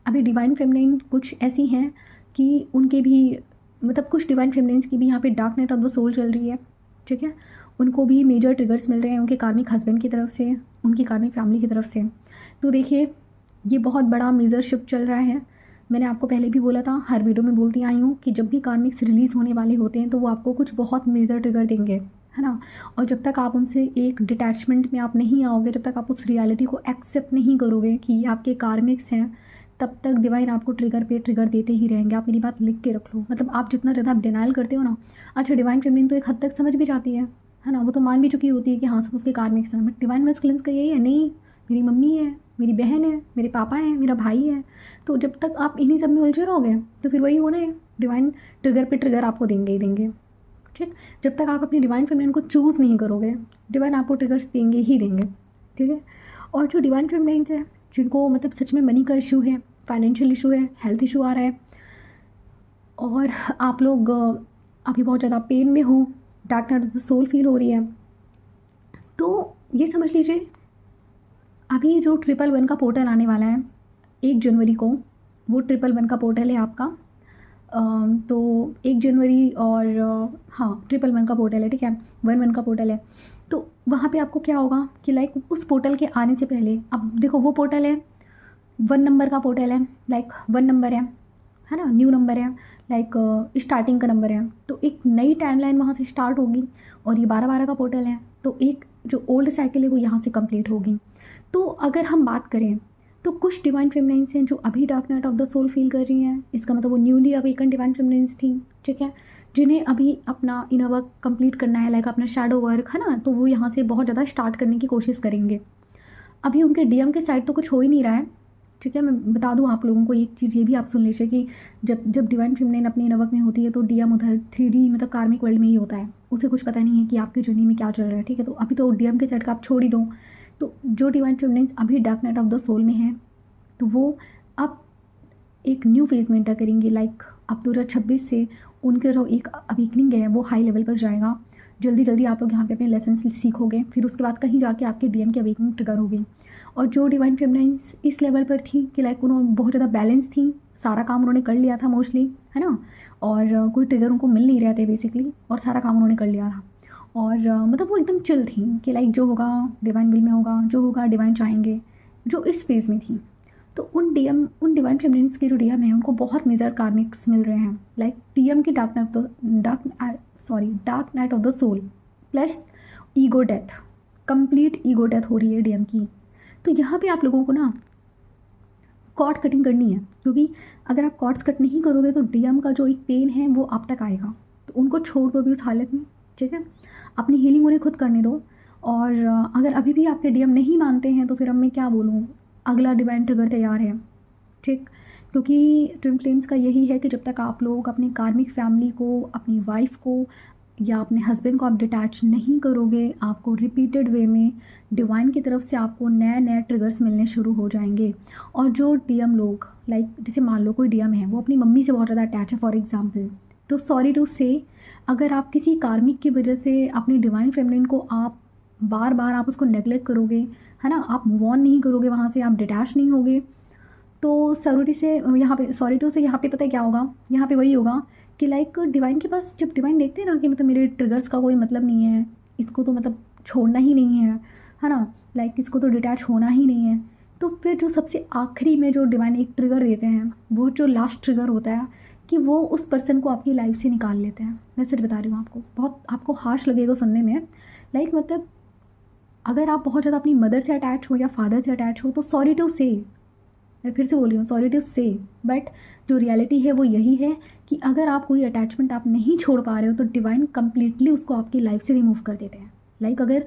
अभी डिवाइन फेमिनिन कुछ ऐसी हैं कि उनके भी मतलब कुछ डिवाइन फेमिनिन्स की भी यहाँ पे dark night of the soul चल रही है, ठीक है। उनको भी मेजर ट्रिगर्स मिल रहे हैं उनके कार्मिक हस्बैंड की तरफ से, उनकी कार्मिक फैमिली की तरफ से। तो देखिए, ये बहुत बड़ा मेजर शिफ्ट चल रहा है। मैंने आपको पहले भी बोला था, हर वीडियो में बोलती आई हूँ कि जब भी कार्मिक्स रिलीज़ होने वाले होते हैं तो वो आपको कुछ बहुत मेजर ट्रिगर देंगे, है ना। और जब तक आप उनसे एक डिटैचमेंट में आप नहीं आओगे, जब तक आप उस रियलिटी को एक्सेप्ट नहीं करोगे कि ये आपके कार्मिक्स हैं, तब तक डिवाइन आपको ट्रिगर पे ट्रिगर देते ही रहेंगे। आप मेरी बात लिख के रख लो। मतलब आप जितना ज़्यादा आप डिनाइल करते हो ना, अच्छा डिवाइन फेमिनिन तो एक हद तक समझ भी जाती है ना, वो तो मान भी चुकी होती है कि हाँ सब उसके कार्मिक्स हैं। बट डिवाइन मस्कुलिन्स का यही है, नहीं मेरी मम्मी है, मेरी बहन है, मेरे पापा हैं, मेरा भाई है। तो जब तक आप इन्हीं सब में उलझे रहोगे तो फिर वही होना है, डिवाइन ट्रिगर पे ट्रिगर आपको देंगे ही देंगे, ठीक। जब तक आप अपनी डिवाइन फेमिनिन को चूज़ नहीं करोगे, डिवाइन आपको ट्रिगर्स देंगे ही देंगे, ठीक है। और जो डिवाइन फेमिनिन्स हैं जिनको मतलब सच में मनी का इशू है, फाइनेंशियल इशू है, हेल्थ इशू आ रहा है, और आप लोग अभी बहुत ज़्यादा पेन में हो, dark night of the soul feel हो रही है, तो ये समझ लीजिए अभी जो 111 का पोर्टल आने वाला है 1 जनवरी को, वो 111 का पोर्टल है आपका। तो 1 जनवरी और हाँ 111 का पोर्टल है, ठीक है, 11 का पोर्टल है। तो वहाँ पे आपको क्या होगा कि लाइक उस पोर्टल के आने से पहले, अब देखो वो पोर्टल है 1 नंबर का पोर्टल है, लाइक 1 नंबर है ना, न्यू नंबर है, लाइक स्टार्टिंग का नंबर है। तो एक नई टाइमलाइन वहाँ से स्टार्ट होगी, और ये 12-12 का पोर्टल है, तो एक जो ओल्ड साइकिल है वो यहाँ से कंप्लीट होगी। तो अगर हम बात करें तो कुछ डिवाइन फेमिनाइन्स हैं जो अभी dark night of the soul feel कर रही हैं, इसका मतलब वो न्यूली अवेकन डिवाइन फेमिनाइन्स थी, ठीक है, जिन्हें अभी अपना इनर वर्क कंप्लीट करना है, लाइक अपना शैडो वर्क, है ना। तो वो यहाँ से बहुत ज़्यादा स्टार्ट करने की कोशिश करेंगे। अभी उनके डीएम के साइड तो कुछ हो ही नहीं रहा है, ठीक है। मैं बता दूँ आप लोगों को एक चीज़, ये भी आप सुन लीजिए कि जब जब डिवाइन फेमिनाइन अपने इनर वर्क में होती है तो डीएम उधर 3D मतलब कार्मिक वर्ल्ड में ही होता है, उसे कुछ पता नहीं है कि आपकी जर्नी में क्या चल रहा है, ठीक है। तो अभी तो डीएम के साइड का आप छोड़ ही दो। तो जो डिवाइन फेमिनाइन्स अभी dark night of the soul में हैं, तो वो अब एक न्यू फेज़ में एंटर करेंगे। लाइक अब 2026 से उनके जो एक अवेकनिंग है वो हाई लेवल पर जाएगा। जल्दी जल्दी आप लोग यहाँ पे अपने लेसन सीखोगे, फिर उसके बाद कहीं जाके आपके डीएम की अवेकनिंग ट्रिगर होगी। और जो डिवाइन फेमिनाइन्स इस लेवल पर थी कि लाइक उन्होंने बहुत ज़्यादा बैलेंस थी, सारा काम उन्होंने कर लिया था मोस्टली, है ना, और कोई ट्रिगर उनको मिल नहीं रहे थे बेसिकली, और सारा काम उन्होंने कर लिया था। और मतलब वो एकदम चिल थी कि लाइक जो होगा डिवाइन विल में होगा, जो होगा डिवाइन चाहेंगे, जो इस फेज़ में थी। तो उन डिवाइन फेमिनिन्स के जो डीएम हैं उनको बहुत मेजर कार्मिक्स मिल रहे हैं, लाइक डीएम की dark night of the soul plus ego death, complete ego death हो रही है डीएम की। तो यहाँ पे आप लोगों को ना कॉर्ड कटिंग करनी है, क्योंकि अगर आप कॉर्ड्स कट नहीं करोगे तो डीएम का जो एक पेन है वो आप तक आएगा। तो उनको छोड़ दो अभी उस हालत में, ठीक है, अपनी हीलिंग उन्हें खुद करने दो। और अगर अभी भी आपके डीएम नहीं मानते हैं तो फिर अब मैं क्या बोलूँ, अगला डिवाइन ट्रिगर तैयार है, ठीक। क्योंकि ट्विन फ्लेम्स का यही है कि जब तक आप लोग अपनी कार्मिक फैमिली को, अपनी वाइफ को या अपने हस्बैंड को आप डिटैच नहीं करोगे, आपको रिपीटेड वे में डिवाइन की तरफ से आपको नए नए ट्रिगर्स मिलने शुरू हो जाएंगे। और जो डीएम लोग, लाइक जैसे मान लो कोई डीएम है वो अपनी मम्मी से बहुत ज़्यादा अटैच है फॉर एग्जांपल, तो सॉरी टू से, अगर आप किसी कार्मिक की वजह से अपनी डिवाइन फेमिनिन को आप बार बार आप उसको नेगलेक्ट करोगे, है ना, आप मूव ऑन नहीं करोगे वहाँ से, आप डिटैच नहीं होगे, तो सॉलिटी से यहाँ पे सॉलिट्यूड से यहाँ पे पता है क्या होगा, यहाँ पे वही होगा कि लाइक डिवाइन के पास, जब डिवाइन देखते हैं ना कि मतलब मेरे ट्रिगर्स का कोई मतलब नहीं है, इसको तो मतलब छोड़ना ही नहीं है ना, लाइक इसको तो डिटैच होना ही नहीं है, तो फिर जो सबसे आखिरी में जो डिवाइन एक ट्रिगर देते हैं, वो जो लास्ट ट्रिगर होता है कि वो उस पर्सन को आपकी लाइफ से निकाल लेते हैं। मैं सिर्फ बता रही हूँ आपको, बहुत आपको हार्श लगेगा सुनने में, लाइक मतलब अगर आप बहुत ज़्यादा अपनी मदर से अटैच हो या फादर से अटैच हो तो सॉरी टू से, मैं फिर से बोल रही हूँ सॉरी टू से, बट जो रियलिटी है वो यही है कि अगर आप कोई अटैचमेंट आप नहीं छोड़ पा रहे हो तो डिवाइन कंप्लीटली उसको आपकी लाइफ से रिमूव कर देते हैं। लाइक अगर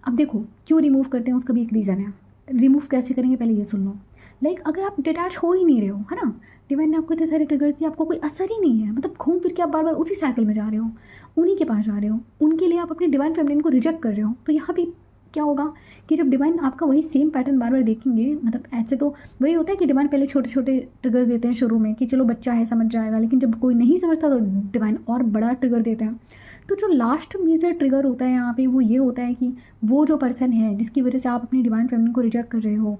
अब देखो क्यों रिमूव करते हैं, उसका भी एक रीज़न है। रिमूव कैसे करेंगे पहले ये सुन लो। लाइक अगर आप डिटैच हो ही नहीं रहे हो, है ना, डिवाइन ने आपको इतने सारे ट्रिगर्स दिए, आपको कोई असर ही नहीं है, मतलब घूम फिर के आप बार बार उसी साइकिल में जा रहे हो, उन्हीं के पास जा रहे हो, उनके लिए आप अपनी डिवाइन फेमिनिन को रिजेक्ट कर रहे हो, तो यहाँ भी क्या होगा कि जब डिवाइन आपका वही सेम पैटर्न बार बार देखेंगे, मतलब ऐसे तो वही होता है कि डिवाइन पहले छोटे छोटे ट्रिगर्स देते हैं शुरू में कि चलो बच्चा है समझ जाएगा, लेकिन जब कोई नहीं समझता तो डिवाइन और बड़ा ट्रिगर देते हैं। तो जो लास्ट मेजर ट्रिगर होता है यहाँ पे वो ये होता है कि वो जो पर्सन है जिसकी वजह से आप अपनी डिवाइन फेमिनिन को रिजेक्ट कर रहे हो,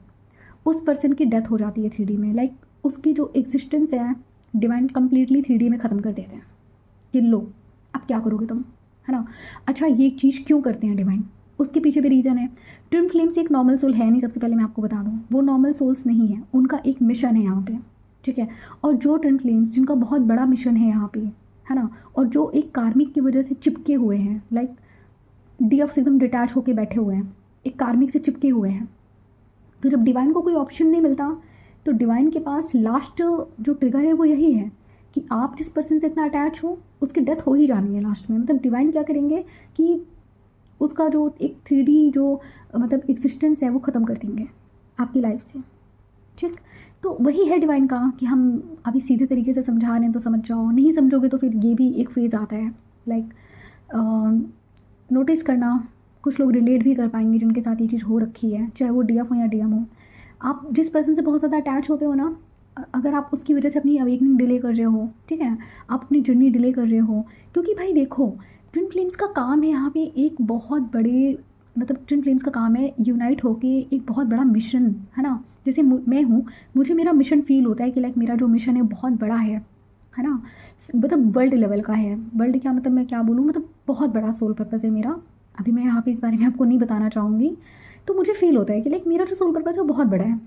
उस पर्सन की डेथ हो जाती है 3D में। लाइक उसकी जो एग्जिस्टेंस है डिवाइन कंप्लीटली 3D में ख़त्म कर देते हैं कि लो अब क्या करोगे तुम, है ना। अच्छा ये एक चीज़ क्यों करते हैं डिवाइन, उसके पीछे भी रीज़न है। ट्विन फ्लेम्स एक नॉर्मल सोल है नहीं, सबसे पहले मैं आपको बता दूँ, वो नॉर्मल सोल्स नहीं है, उनका एक मिशन है यहाँ पे, ठीक है। और जो ट्विन फ्लेम्स जिनका बहुत बड़ा मिशन है यहाँ पे, है ना, और जो एक कार्मिक की वजह से चिपके हुए हैं, लाइक डीएफ से एकदम डिटैच होके बैठे हुए हैं, एक कार्मिक से चिपके हुए हैं, तो जब डिवाइन को कोई ऑप्शन नहीं मिलता तो डिवाइन के पास लास्ट जो ट्रिगर है वो यही है कि आप जिस पर्सन से इतना अटैच हो उसकी डेथ हो ही जानी है लास्ट में। मतलब डिवाइन क्या करेंगे कि उसका जो एक 3D जो मतलब एग्जिस्टेंस है वो ख़त्म कर देंगे आपकी लाइफ से, ठीक। तो वही है डिवाइन का कि हम अभी सीधे तरीके से समझा रहे हैं तो समझ जाओ, नहीं समझोगे तो फिर ये भी एक फेज़ आता है। लाइक नोटिस करना, कुछ लोग रिलेट भी कर पाएंगे जिनके साथ ये चीज़ हो रखी है, चाहे वो डीएफ हो या डीएम हो। आप जिस पर्सन से बहुत ज़्यादा अटैच होते हो ना, अगर आप उसकी वजह से अपनी अवेकनिंग डिले कर रहे हो, ठीक है, आप अपनी जर्नी डिले कर रहे हो, क्योंकि भाई देखो ट्विन फ्लेम्स का काम है यहाँ पे एक बहुत बड़े, मतलब ट्विन फ्लेम्स का काम है यूनाइट होके एक बहुत बड़ा मिशन, है ना। जैसे मैं हूँ, मुझे मेरा मिशन फील होता है कि लाइक मेरा जो मिशन है बहुत बड़ा है ना, मतलब वर्ल्ड लेवल का है। वर्ल्ड क्या मतलब मैं क्या बोलूँ, मतलब बहुत बड़ा सोल पर्पस है मेरा। अभी मैं यहाँ पे इस बारे में आपको नहीं बताना चाहूँगी। तो मुझे फील होता है कि लाइक मेरा जो सोल पर्पस है वो बहुत बड़ा है।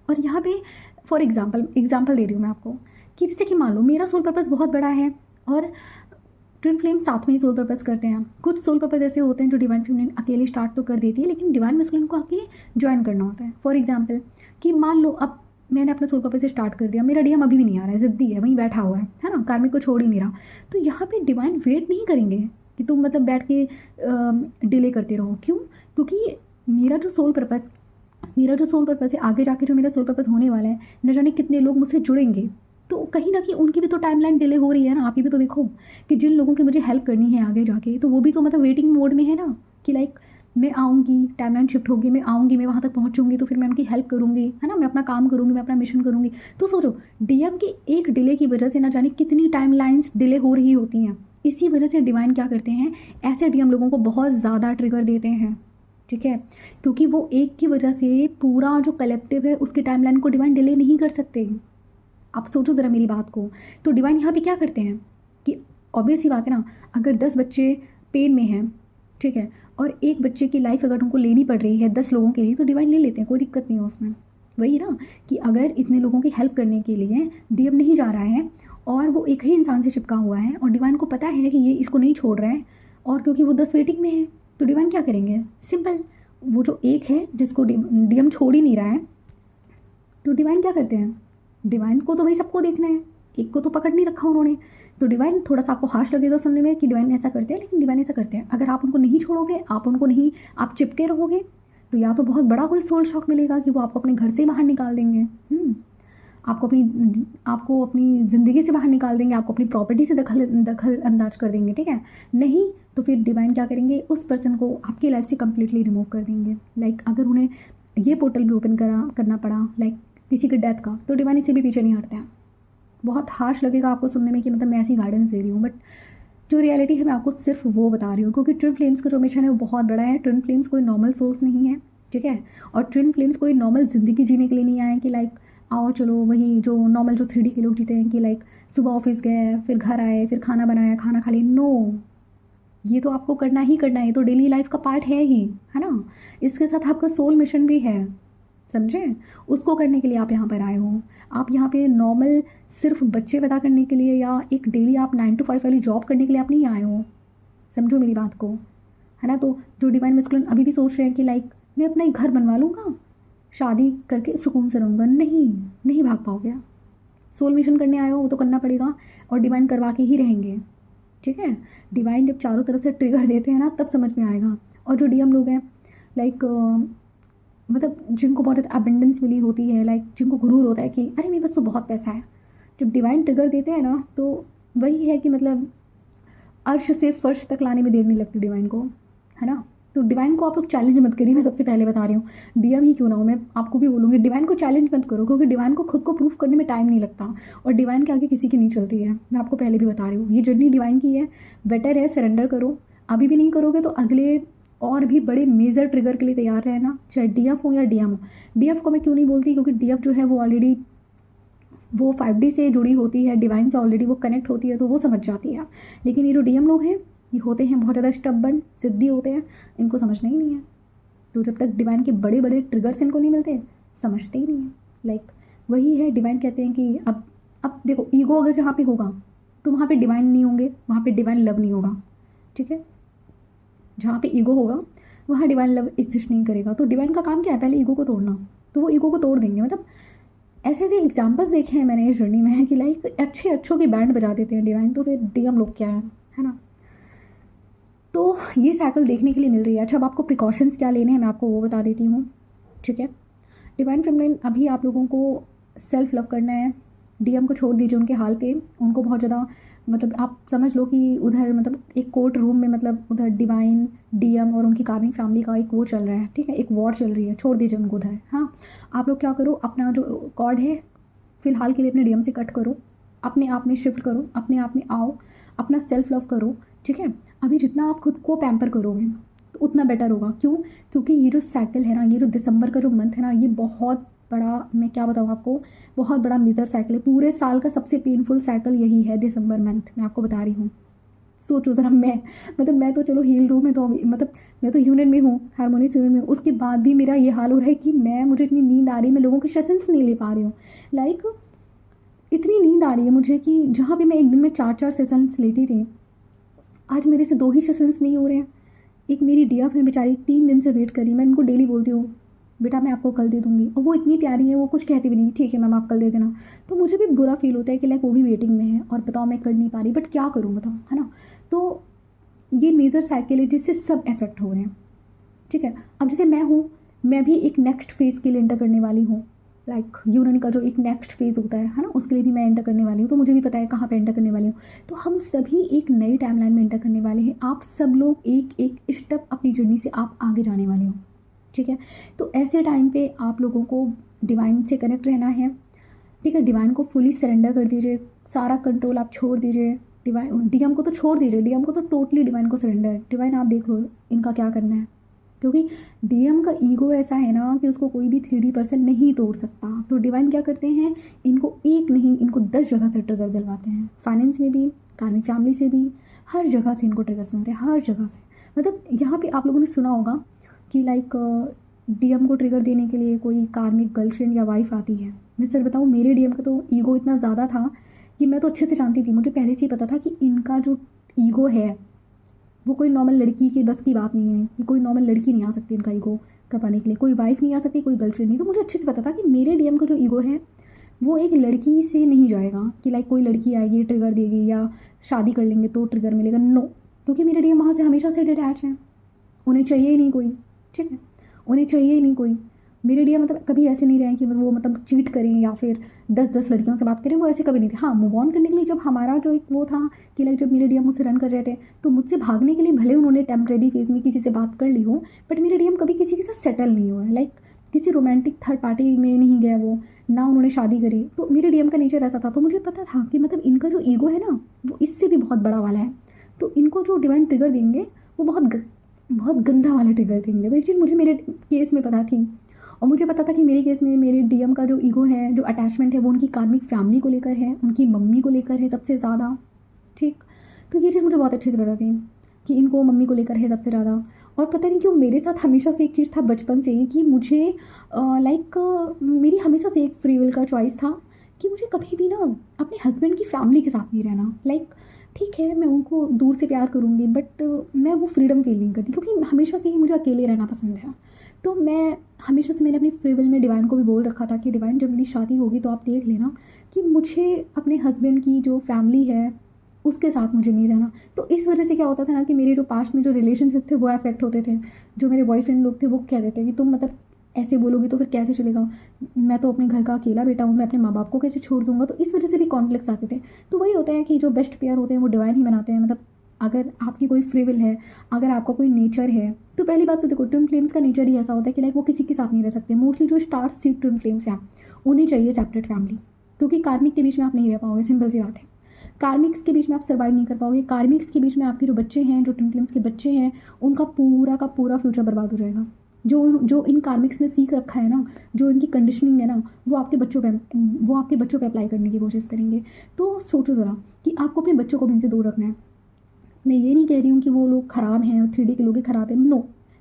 और यहाँ पे फॉर एग्जांपल दे रही हूँ मैं आपको कि जैसे कि मान लो मेरा सोल पर्पस बहुत बड़ा है और ट्विन फ्लेम साथ में ही सोल पर्पस करते हैं। कुछ सोल पर्पस ऐसे होते हैं जो डिवाइन फेमिनिन अकेले स्टार्ट तो कर देती है, लेकिन डिवाइन मैस्कुलिन को आके ज्वाइन करना होता है। फॉर एग्जाम्पल कि मान लो अब मैंने अपना सोल पर्पस से स्टार्ट कर दिया, मेरा डीएम अभी भी नहीं आ रहा है, ज़िद्दी है, वहीं बैठा हुआ है ना, कार्मिक को छोड़ ही नहीं रहा, तो यहाँ पे डिवाइन वेट नहीं करेंगे कि तुम मतलब बैठ के डिले करते रहो। क्यों? क्योंकि मेरा जो सोल पर्पस है आगे जाके जो मेरा सोल पर्पस होने वाला है, न जाने कितने लोग मुझसे जुड़ेंगे, तो कहीं ना कहीं उनकी भी तो टाइमलाइन डिले हो रही है ना। आप ये भी तो देखो कि जिन लोगों की मुझे हेल्प करनी है आगे जाके, तो वो भी तो मतलब वेटिंग मोड में है ना, कि लाइक मैं आऊँगी, टाइमलाइन शिफ्ट होगी, मैं आऊँगी, मैं वहाँ तक पहुँचूँगी, तो फिर मैं उनकी हेल्प करूँगी, है ना, मैं अपना काम करूँगी, मैं अपना मिशन करूँगी। तो सोचो डीएम की एक डिले की वजह से ना जाने कितनी टाइमलाइंस डिले हो रही होती हैं। इसी वजह से डिवाइन क्या करते हैं, ऐसे डीएम लोगों को बहुत ज़्यादा ट्रिगर देते हैं, ठीक है, क्योंकि वो एक की वजह से पूरा जो कलेक्टिव है उसकी टाइमलाइन को डिवाइन डिले नहीं कर सकते। आप सोचो ज़रा मेरी बात को। तो डिवाइन यहाँ पे क्या करते हैं कि ऑब्वियस ही बात है ना, अगर 10 बच्चे पेन में हैं, ठीक है, और एक बच्चे की लाइफ अगर उनको लेनी पड़ रही है 10 लोगों के लिए, तो डिवाइन ले लेते हैं, कोई दिक्कत नहीं है उसमें। वही ना कि अगर इतने लोगों की हेल्प करने के लिए डीएम नहीं जा रहा है और वो एक ही इंसान से चिपका हुआ है और डिवाइन को पता है कि ये इसको नहीं छोड़ रहा है, और क्योंकि वो 10 वेटिंग में है, तो डिवाइन क्या करेंगे, सिंपल, वो जो एक है जिसको डीएम छोड़ ही नहीं रहा है, तो डिवाइन क्या करते हैं, डिवाइन को तो भाई सबको देखना है, एक को तो पकड़ नहीं रखा उन्होंने। तो डिवाइन थोड़ा सा आपको हार्श लगेगा सुनने में कि डिवाइन ऐसा करते हैं, लेकिन डिवाइन ऐसा करते हैं। अगर आप उनको नहीं छोड़ोगे, आप चिपके रहोगे, तो या तो बहुत बड़ा कोई सोल शॉक मिलेगा कि वो आपको अपने घर से बाहर निकाल देंगे, आपको अपनी ज़िंदगी से बाहर निकाल देंगे, आपको अपनी प्रॉपर्टी से दखल अंदाज कर देंगे, ठीक है। नहीं तो फिर डिवाइन क्या करेंगे, उस पर्सन को आपकी लाइफ से कम्प्लीटली रिमूव कर देंगे। लाइक अगर उन्हें ये पोर्टल भी ओपन करना पड़ा लाइक किसी की डेथ का, तो डिवाइन इसे भी पीछे नहीं हटते हैं। बहुत हार्श लगेगा आपको सुनने में कि मतलब मैं ऐसी गाइडेंस दे रही हूँ, बट जो रियलिटी है मैं आपको सिर्फ वो बता रही हूँ, क्योंकि ट्विन फ्लेम्स का जो मिशन है वो बहुत बड़ा है। ट्विन फ्लेम्स कोई नॉर्मल सोल्स नहीं है, ठीक है। और ट्विन फ्लेम्स कोई नॉर्मल ज़िंदगी जीने के लिए नहीं आए कि लाइक आओ चलो वही जो नॉर्मल जो 3D के लोग जीते हैं कि लाइक सुबह ऑफिस गए, फिर घर आए, फिर खाना बनाया, खाना खा लिया। नो, ये तो आपको करना ही करना है, ये तो डेली लाइफ का पार्ट है ना। इसके साथ आपका सोल मिशन भी है, समझे। उसको करने के लिए आप यहाँ पर आए हो। आप यहाँ पे नॉर्मल सिर्फ बच्चे पैदा करने के लिए या एक डेली आप 9 to 5 वाली जॉब करने के लिए आप नहीं आए हो, समझो मेरी बात को, है ना। तो जो डिवाइन मैस्कुलिन अभी भी सोच रहे हैं कि लाइक मैं अपना एक घर बनवा लूँगा, शादी करके सुकून से रहूँगा, नहीं, नहीं भाग पाओगे आप। सोल मिशन करने आए हो वो तो करना पड़ेगा, और डिवाइन करवा के ही रहेंगे, ठीक है। डिवाइन जब चारों तरफ से ट्रिगर देते हैं ना तब समझ में आएगा। और जो डीएम लोग हैं लाइक मतलब जिनको बहुत ज़्यादा अबेंडेंस मिली होती है, लाइक जिनको गुरूर होता है कि अरे मेरे पास तो बहुत पैसा है, जब डिवाइन ट्रिगर देते हैं ना तो वही है कि मतलब अर्श से फर्श तक लाने में देर नहीं लगती डिवाइन को, है ना। तो डिवाइन को आप लोग चैलेंज मत करिए, मैं सबसे पहले बता रही हूँ। डीएम ही क्यों ना हो, मैं आपको भी बोलूँगी डिवाइन को चैलेंज मत करो, क्योंकि डिवाइन को खुद को प्रूफ करने में टाइम नहीं लगता, और डिवाइन के आगे किसी की नहीं चलती है। मैं आपको पहले भी बता रही हूँ, ये जर्नी डिवाइन की है, बेटर है सरेंडर करो। अभी भी नहीं करोगे तो अगले और भी बड़े मेजर ट्रिगर के लिए तैयार रहना, चाहे डीएफ हो या डीएम हो। डीएफ को मैं क्यों नहीं बोलती, क्योंकि डीएफ जो है वो ऑलरेडी वो 5D से जुड़ी होती है, डिवाइन से ऑलरेडी वो कनेक्ट होती है, तो वो समझ जाती है। लेकिन ये जो डीएम लोग हैं ये होते हैं बहुत ज़्यादा स्टबर्न, ज़िद्दी होते हैं, इनको समझना ही नहीं है। तो जब तक डिवाइन के बड़े बड़े ट्रिगर्स इनको नहीं मिलते समझते ही नहीं है। लाइक वही है, डिवाइन कहते हैं कि अब देखो ईगो अगर जहाँ पे होगा तो वहाँ पे डिवाइन नहीं होंगे, वहाँ पे डिवाइन लव नहीं होगा, ठीक है। जहाँ पे ईगो होगा वहाँ डिवाइन लव एग्जिस्ट नहीं करेगा। तो डिवाइन का काम क्या है, पहले ईगो को तोड़ना, तो वो ईगो को तोड़ देंगे। मतलब ऐसे ऐसे एग्जाम्पल्स देखे हैं मैंने इस जर्नी में कि लाइक अच्छे अच्छों की बैंड बजा देते हैं डिवाइन, तो फिर डीएम लोग क्या है ना। तो ये साइकिल देखने के लिए मिल रही है। अच्छा अब आपको प्रिकॉशंस क्या लेने हैं मैं आपको वो बता देती हूँ, ठीक है। डिवाइन फेमिनिन अभी आप लोगों को सेल्फ लव करना है। डीएम को छोड़ दीजिए उनके हाल पे, उनको बहुत ज़्यादा मतलब आप समझ लो कि उधर मतलब एक कोर्ट रूम में मतलब उधर डिवाइन डीएम और उनकी कार्मिक फैमिली का एक वो चल रहा है, ठीक है, एक वॉर चल रही है, छोड़ दीजिए उनको उधर। हाँ आप लोग क्या करो, अपना जो कॉर्ड है फिलहाल के लिए अपने डीएम से कट करो, अपने आप में शिफ्ट करो, अपने आप में आओ, अपना सेल्फ लव करो, ठीक है। अभी जितना आप खुद को पैम्पर करोगे तो उतना बेटर होगा। क्यों, क्योंकि ये जो साइकिल है ना, ये जो दिसंबर का जो मंथ है ना, ये बहुत बड़ा, मैं क्या बताऊँ आपको, बहुत बड़ा मेजर साइकिल है। पूरे साल का सबसे पेनफुल साइकिल यही है दिसंबर मंथ, मैं आपको बता रही हूँ। सोचो ज़रा, मैं तो चलो हील्ड हूँ, मैं तो यूनियन में हूँ, हारमोनियस यूनियन में हूँ, उसके बाद भी मेरा ये हाल हो रहा है कि मुझे इतनी नींद आ रही है, मैं लोगों के सेशंस नहीं ले पा रही हूँ। लाइक इतनी नींद आ रही है मुझे कि जहाँ पे मैं एक दिन में 4 सेशंस लेती थी, आज मेरे से 2 ही सेशंस नहीं हो रहे हैं। एक मेरी डीएफ है बेचारी 3 दिन से वेट कर रही है, मैं उनको डेली बोलती हूँ बेटा मैं आपको कल दे दूँगी, और वो इतनी प्यारी है, वो कुछ कहती भी नहीं, ठीक है मैम आप कल दे देना। तो मुझे भी बुरा फील होता है कि लाइक वो भी वेटिंग में है और बताओ मैं कर नहीं पा रही, बट क्या करूँ बताओ, है ना। तो ये मेजर साइकिल है जिससे सब इफेक्ट हो रहे हैं, ठीक है। अब जैसे मैं हूँ, मैं भी एक नेक्स्ट फेज़ के लिए एंटर करने वाली हूँ, लाइक यूनियन का जो एक नेक्स्ट फेज़ होता है ना, उसके लिए भी मैं एंटर करने वाली हूँ। तो मुझे भी पता है कहाँ पे एंटर करने वाली हूँ। तो हम सभी एक नई टाइमलाइन में एंटर करने वाले हैं। आप सब लोग एक एक स्टेप अपनी जर्नी से आप आगे जाने वाले हो, ठीक है। तो ऐसे टाइम पे आप लोगों को डिवाइन से कनेक्ट रहना है, ठीक है। डिवाइन को फुली सरेंडर कर दीजिए, सारा कंट्रोल आप छोड़ दीजिए। डिवाइन डीएम को तो छोड़ दीजिए, डीएम को तो टोटली डिवाइन को सरेंडर। डिवाइन आप देख लो इनका क्या करना है, क्योंकि डीएम का ईगो ऐसा है ना कि उसको कोई भी 3D पर्सन नहीं तोड़ सकता। तो डिवाइन क्या करते हैं, इनको एक नहीं इनको 10 जगह से ट्रिगर दिलवाते हैं, फाइनेंस में भी, कार्मिक फैमिली से भी, हर जगह से इनको ट्रिगर्स मिलते हैं, हर जगह से। मतलब यहाँ पे आप लोगों ने सुना होगा कि लाइक डीएम को ट्रिगर देने के लिए कोई कार्मिक गर्लफ्रेंड या वाइफ आती है। मैं सर बताऊँ मेरे डीएम का तो ईगो इतना ज़्यादा था कि मैं तो अच्छे से जानती थी, मुझे पहले से ही पता था कि इनका जो ईगो है वो कोई नॉर्मल लड़की के बस की बात नहीं है, कि कोई नॉर्मल लड़की नहीं आ सकती इनका ईगो करवाने के लिए, कोई वाइफ नहीं आ सकती, कोई गर्लफ्रेंड नहीं। तो मुझे अच्छे से पता था कि मेरे डीएम का जो ईगो है वो एक लड़की से नहीं जाएगा कि लाइक कोई लड़की आएगी ट्रिगर देगी या शादी कर लेंगे तो ट्रिगर मिलेगा, नो। क्योंकि मेरे डीएम वहाँ से हमेशा से डिटैच हैं, उन्हें चाहिए ही नहीं कोई, ठीक है, उन्हें चाहिए ही नहीं कोई। मेरे डीएम मतलब कभी ऐसे नहीं रहे कि वो मतलब चीट करें या फिर 10-10 लड़कियों से बात करें, वो ऐसे कभी नहीं थे। हाँ मूव ऑन करने के लिए जब हमारा जो एक वो था कि लाइक जब मेरे डीएम मुझसे रन कर रहे थे तो मुझसे भागने के लिए भले उन्होंने टेम्प्रेरी फेज में किसी से बात कर ली हो, बट मेरे डीएम कभी किसी के साथ सेटल नहीं हुआ है, लाइक किसी रोमांटिक थर्ड पार्टी में नहीं गया वो, ना उन्होंने शादी करी। तो मेरे डीएम का नेचर ऐसा था, तो मुझे पता था कि मतलब इनका जो ईगो है ना वो इससे भी बहुत बड़ा वाला है। तो इनको जो डिवाइन ट्रिगर देंगे वो बहुत गंदा वाला ट्रिगर देंगे। वो एक चीज़ मुझे मेरे केस में पता थी, और मुझे पता था कि मेरे केस में मेरे डीएम का जो ईगो है, जो अटैचमेंट है, वो उनकी कार्मिक फैमिली को लेकर है, उनकी मम्मी को लेकर है सबसे ज़्यादा। ठीक, तो ये चीज़ मुझे बहुत अच्छे से पता थी कि इनको मम्मी को लेकर है सबसे ज़्यादा। और पता नहीं क्यों मेरे साथ हमेशा से एक चीज़ था बचपन से ही कि मुझे मेरी हमेशा से एक फ्री विल का चॉइस था कि मुझे कभी भी ना अपने हस्बैंड की फैमिली के साथ नहीं रहना। ठीक है, मैं उनको दूर से प्यार करूँगी, बट मैं वो फ्रीडम फील नहीं करती, क्योंकि हमेशा से ही मुझे अकेले रहना पसंद है। तो मैं हमेशा से, मैंने अपनी फ्री विल में डिवाइन को भी बोल रखा था कि डिवाइन, जब मेरी शादी होगी तो आप देख लेना कि मुझे अपने हस्बैंड की जो फैमिली है उसके साथ मुझे नहीं रहना। तो इस वजह से क्या होता था ना कि मेरे जो पास्ट में जो रिलेशनशिप थे वो अफेक्ट होते थे। जो मेरे बॉयफ्रेंड लोग थे वो कहते थे कि तुम मतलब ऐसे बोलोगी तो फिर कैसे चलेगा, मैं तो अपने घर का अकेला बेटा हूँ, मैं अपने माँ बाप को कैसे छोड़ दूंगा। तो इस वजह से भी कॉन्फ्लिक्ट्स आते थे। तो वही होता है कि जो बेस्ट पेयर होते हैं वो डिवाइन ही बनाते हैं। मतलब अगर आपकी कोई फ्री विल है, अगर आपका कोई नेचर है, तो पहली बात तो देखो, ट्विन फ्लेम्स का नेचर ही ऐसा होता है कि वो किसी के साथ नहीं रह सकते। मोस्टली जो स्टार सीड ट्विन फ्लेम्स हैं उन्हें चाहिए सेपरेट फैमिली, क्योंकि कार्मिक के बीच में आप नहीं रह पाओगे, सिंपल सी बात है। कार्मिक्स के बीच में आप सर्वाइव नहीं कर पाओगे। कार्मिक्स के बीच में आपके जो बच्चे हैं, जो ट्विन फ्लेम्स के बच्चे हैं, उनका पूरा का पूरा फ्यूचर बर्बाद हो जाएगा। जो इन कार्मिक्स ने सीख रखा है ना, जो इनकी कंडीशनिंग है ना, वो आपके बच्चों पे अप्लाई करने की कोशिश करेंगे। तो सोचो ज़रा कि आपको अपने बच्चों को भी इनसे दूर रखना है। मैं ये नहीं कह रही हूँ कि वो लोग ख़राब हैं और 3D के लोग ही ख़राब हैं, नो,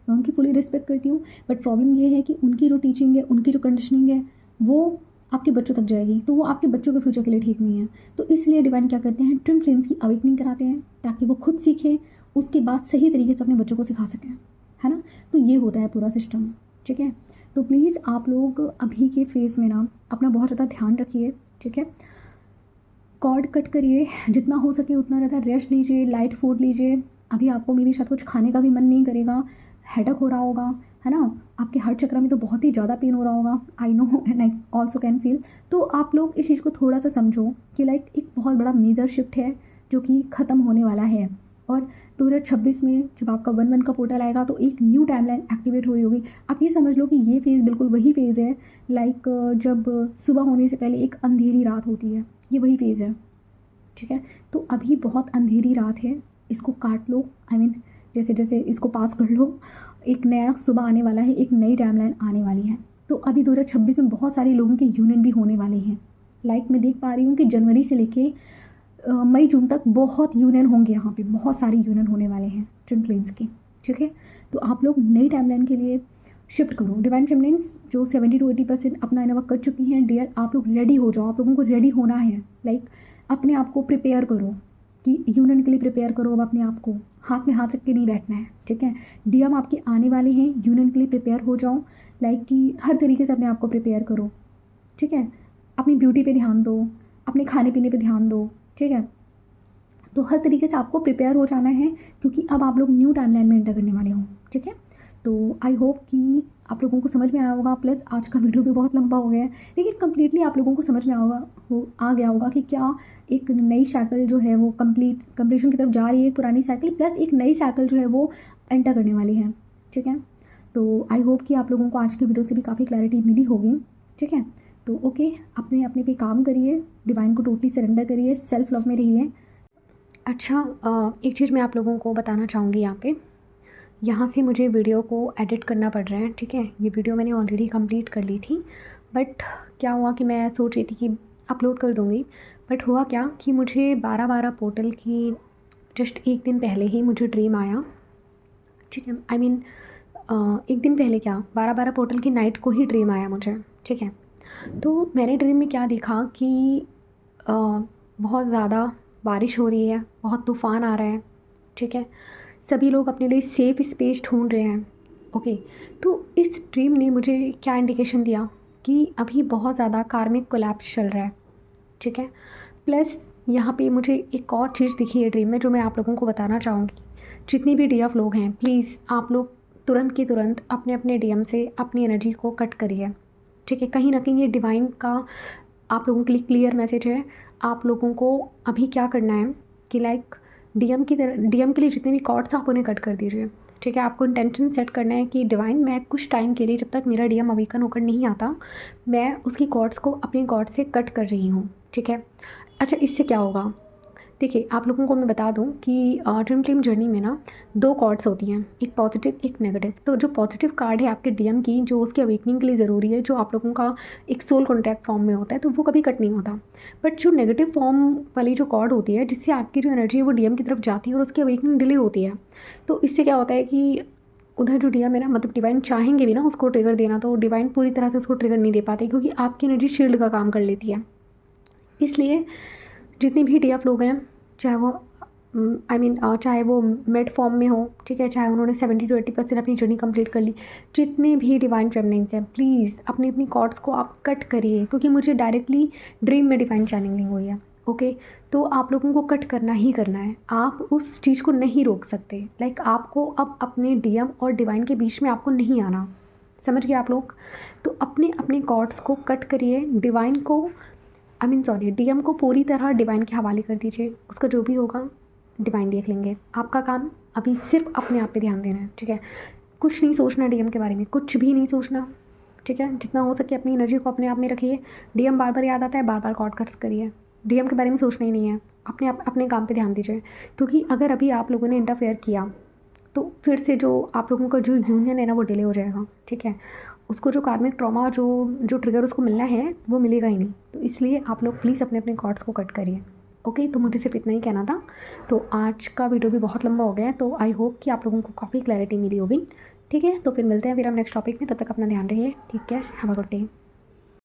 मैं उनकी फुली रिस्पेक्ट करती हूँ। बट प्रॉब्लम ये है कि उनकी जो टीचिंग है, उनकी जो कंडीशनिंग है, वो आपके बच्चों तक जाएगी, तो वो आपके बच्चों के फ्यूचर के लिए ठीक नहीं है। तो इसलिए डिवाइन क्या करते हैं, ट्विन फ्लेम्स की अवेकनिंग कराते हैं ताकि वो खुद सीखे, उसके बाद सही तरीके से अपने बच्चों को सिखा सकें, है ना। तो ये होता है पूरा सिस्टम, ठीक है। तो प्लीज़ आप लोग अभी के फेज़ में ना अपना बहुत ज़्यादा ध्यान रखिए, ठीक है। कॉर्ड कट करिए, जितना हो सके उतना ज़्यादा रेस्ट लीजिए, लाइट फूड लीजिए। अभी आपको मे बी शायद कुछ खाने का भी मन नहीं करेगा, हेडेक हो रहा होगा, है ना। आपके हार्ट चक्र में तो बहुत ही ज़्यादा पेन हो रहा होगा, I know and I also can feel. तो आप लोग इस चीज़ को थोड़ा सा समझो कि एक बहुत बड़ा मेजर शिफ्ट है जो कि ख़त्म होने वाला है। और 2026 में जब आपका 1/1 का पोर्टल आएगा तो एक न्यू टाइमलाइन एक्टिवेट हो रही होगी। आप ये समझ लो कि ये फेज़ बिल्कुल वही फेज़ है जब सुबह होने से पहले एक अंधेरी रात होती है, ये वही फेज़ है, ठीक है। तो अभी बहुत अंधेरी रात है, इसको काट लो, आई मीन जैसे जैसे इसको पास कर लो। एक नया सुबह आने वाला है, एक नई टाइमलाइन आने वाली है। तो अभी 2026 में बहुत सारे लोगों के यूनियन भी होने वाले हैं। मैं देख पा रही हूँ कि जनवरी से लेके मई जून तक बहुत यूनियन होंगे, यहाँ पे बहुत सारे यूनियन होने वाले हैं ट्विन फ्लेम्स के, ठीक है। तो आप लोग नई टाइमलाइन के लिए शिफ्ट करो। डिवाइन फेमिनिन्स जो 70 to 80% अपना इनवर्क कर चुकी हैं, डियर आप लोग रेडी हो जाओ। आप लोगों को रेडी होना है, अपने आप को प्रिपेयर करो कि यूनियन के लिए प्रिपेयर करो। अब अपने आप को हाथ में हाथ रख के नहीं बैठना है, ठीक है। डीएम आपके आने वाले हैं, यूनियन के लिए प्रिपेयर हो जाओ। कि हर तरीके से अपने आप को प्रिपेयर करो, ठीक है। अपनी ब्यूटी पे ध्यान दो, अपने खाने पीने पे ध्यान दो, ठीक है। तो हर तरीके से आपको प्रिपेयर हो जाना है, क्योंकि अब आप लोग न्यू टाइमलाइन में एंटर करने वाले हो, ठीक है। तो आई होप कि आप लोगों को समझ में आया होगा। प्लस आज का वीडियो भी बहुत लंबा हो गया है, लेकिन कम्प्लीटली आप लोगों को समझ में आ गया होगा कि क्या एक नई साइकिल जो है वो कंप्लीशन की तरफ जा रही है, पुरानी साइकिल प्लस एक नई साइकिल जो है वो एंटर करने वाली है, ठीक है। तो आई होप कि आप लोगों को आज की वीडियो से भी काफ़ी क्लैरिटी मिली होगी, ठीक है। तो ओके, अपने अपने पे काम करिए, डिवाइन को टोटली सरेंडर करिए, सेल्फ लव में रहिए। अच्छा, एक चीज़ मैं आप लोगों को बताना चाहूँगी यहाँ से मुझे वीडियो को एडिट करना पड़ रहा है, ठीक है। ये वीडियो मैंने ऑलरेडी कंप्लीट कर ली थी, बट क्या हुआ कि मैं सोच रही थी कि अपलोड कर दूँगी, बट हुआ क्या कि मुझे 12/12 पोर्टल की जस्ट एक दिन पहले ही मुझे ड्रीम आया, ठीक है। आई मीन एक दिन पहले क्या, 12/12 पोर्टल की नाइट को ही ड्रीम आया मुझे, ठीक है। तो मैंने ड्रीम में क्या देखा कि बहुत ज़्यादा बारिश हो रही है, बहुत तूफ़ान आ रहा है, ठीक है। सभी लोग अपने लिए सेफ़ स्पेस ढूंढ रहे हैं, ओके। तो इस ड्रीम ने मुझे क्या इंडिकेशन दिया कि अभी बहुत ज़्यादा कार्मिक कोलैप्स चल रहा है, ठीक है। प्लस यहाँ पे मुझे एक और चीज़ दिखी है ड्रीम में जो मैं आप लोगों को बताना चाहूँगी। जितनी भी डीएफ लोग हैं, प्लीज़ आप लोग तुरंत के तुरंत अपने अपने डीएम से अपनी एनर्जी को कट करिए, ठीक है। कहीं ना कहीं ये डिवाइन का आप लोगों के लिए क्लियर मैसेज है। आप लोगों को अभी क्या करना है कि डीएम के लिए जितने भी कॉर्ड्स आप उन्हें कट कर दीजिए, ठीक है। आपको इंटेंशन सेट करना है कि डिवाइन, मैं कुछ टाइम के लिए, जब तक मेरा डीएम अवेकन होकर नहीं आता, मैं उसकी कॉर्ड्स को अपनी कॉर्ड से कट कर रही हूँ, ठीक है। अच्छा, इससे क्या होगा, देखिए, आप लोगों को मैं बता दूँ कि ट्विन फ्लेम जर्नी में ना 2 कॉर्ड्स होती हैं, एक पॉजिटिव, एक नेगेटिव। तो जो पॉजिटिव कार्ड है आपके डीएम की, जो उसकी अवेकनिंग के लिए ज़रूरी है, जो आप लोगों का एक सोल कॉन्ट्रैक्ट फॉर्म में होता है, तो वो कभी कट नहीं होता। बट जो नेगेटिव फॉर्म वाली जो कॉर्ड होती है, जिससे आपकी जो एनर्जी है वो डीएम की तरफ जाती है और उसकी अवेकनिंग डिले होती है। तो इससे क्या होता है कि उधर जो डीएम है ना, मतलब डिवाइन चाहेंगे भी ना उसको ट्रिगर देना, तो डिवाइन पूरी तरह से उसको ट्रिगर नहीं दे पाते, क्योंकि आपकी एनर्जी शील्ड का काम कर लेती है। इसलिए जितने भी डीएफ लोग हैं, चाहे वो चाहे वो मिड फॉर्म में हो, ठीक है, चाहे उन्होंने 70 to 80% अपनी जर्नी कंप्लीट कर ली, जितने भी डिवाइन फेमिनिन्स हैं, प्लीज़ अपनी अपनी कॉर्ड्स को आप कट करिए, क्योंकि मुझे डायरेक्टली ड्रीम में डिवाइन चैनलिंग हुई है। ओके, तो आप लोगों को कट करना ही करना है, आप उस चीज़ को नहीं रोक सकते। लाइक आपको अब अपने डीएम और डिवाइन के बीच में आपको नहीं आना, समझ गए आप लोग? तो अपने अपने कॉर्ड्स को कट करिए, डिवाइन को डीएम को पूरी तरह डिवाइन के हवाले कर दीजिए, उसका जो भी होगा डिवाइन देख लेंगे। आपका काम अभी सिर्फ अपने आप पे ध्यान देना है, ठीक है? कुछ नहीं सोचना डीएम के बारे में, कुछ भी नहीं सोचना, ठीक है? जितना हो सके अपनी एनर्जी को अपने आप में रखिए। डीएम बार बार याद आता है, बार बार कॉर्ड कट्स करिए, डीएम के बारे में सोचना ही नहीं है, अपने काम पे ध्यान दीजिए। क्योंकि अगर अभी आप लोगों ने इंटरफेयर किया, तो फिर से जो आप लोगों का जो यूनियन है ना, वो डिले हो जाएगा, ठीक है? उसको जो कार्मिक ट्रॉमा जो जो ट्रिगर उसको मिलना है, वो मिलेगा ही नहीं। तो इसलिए आप लोग प्लीज़ अपने अपने कॉर्ड्स को कट करिए। ओके, तो मुझे सिर्फ इतना ही कहना था। तो आज का वीडियो भी बहुत लंबा हो गया है, तो आई होप कि आप लोगों को काफ़ी क्लैरिटी मिली होगी। ठीक है, तो फिर मिलते हैं फिर हम नेक्स्ट टॉपिक में। तब तक अपना ध्यान रखिए। ठीक है, हैव अ गुड डे।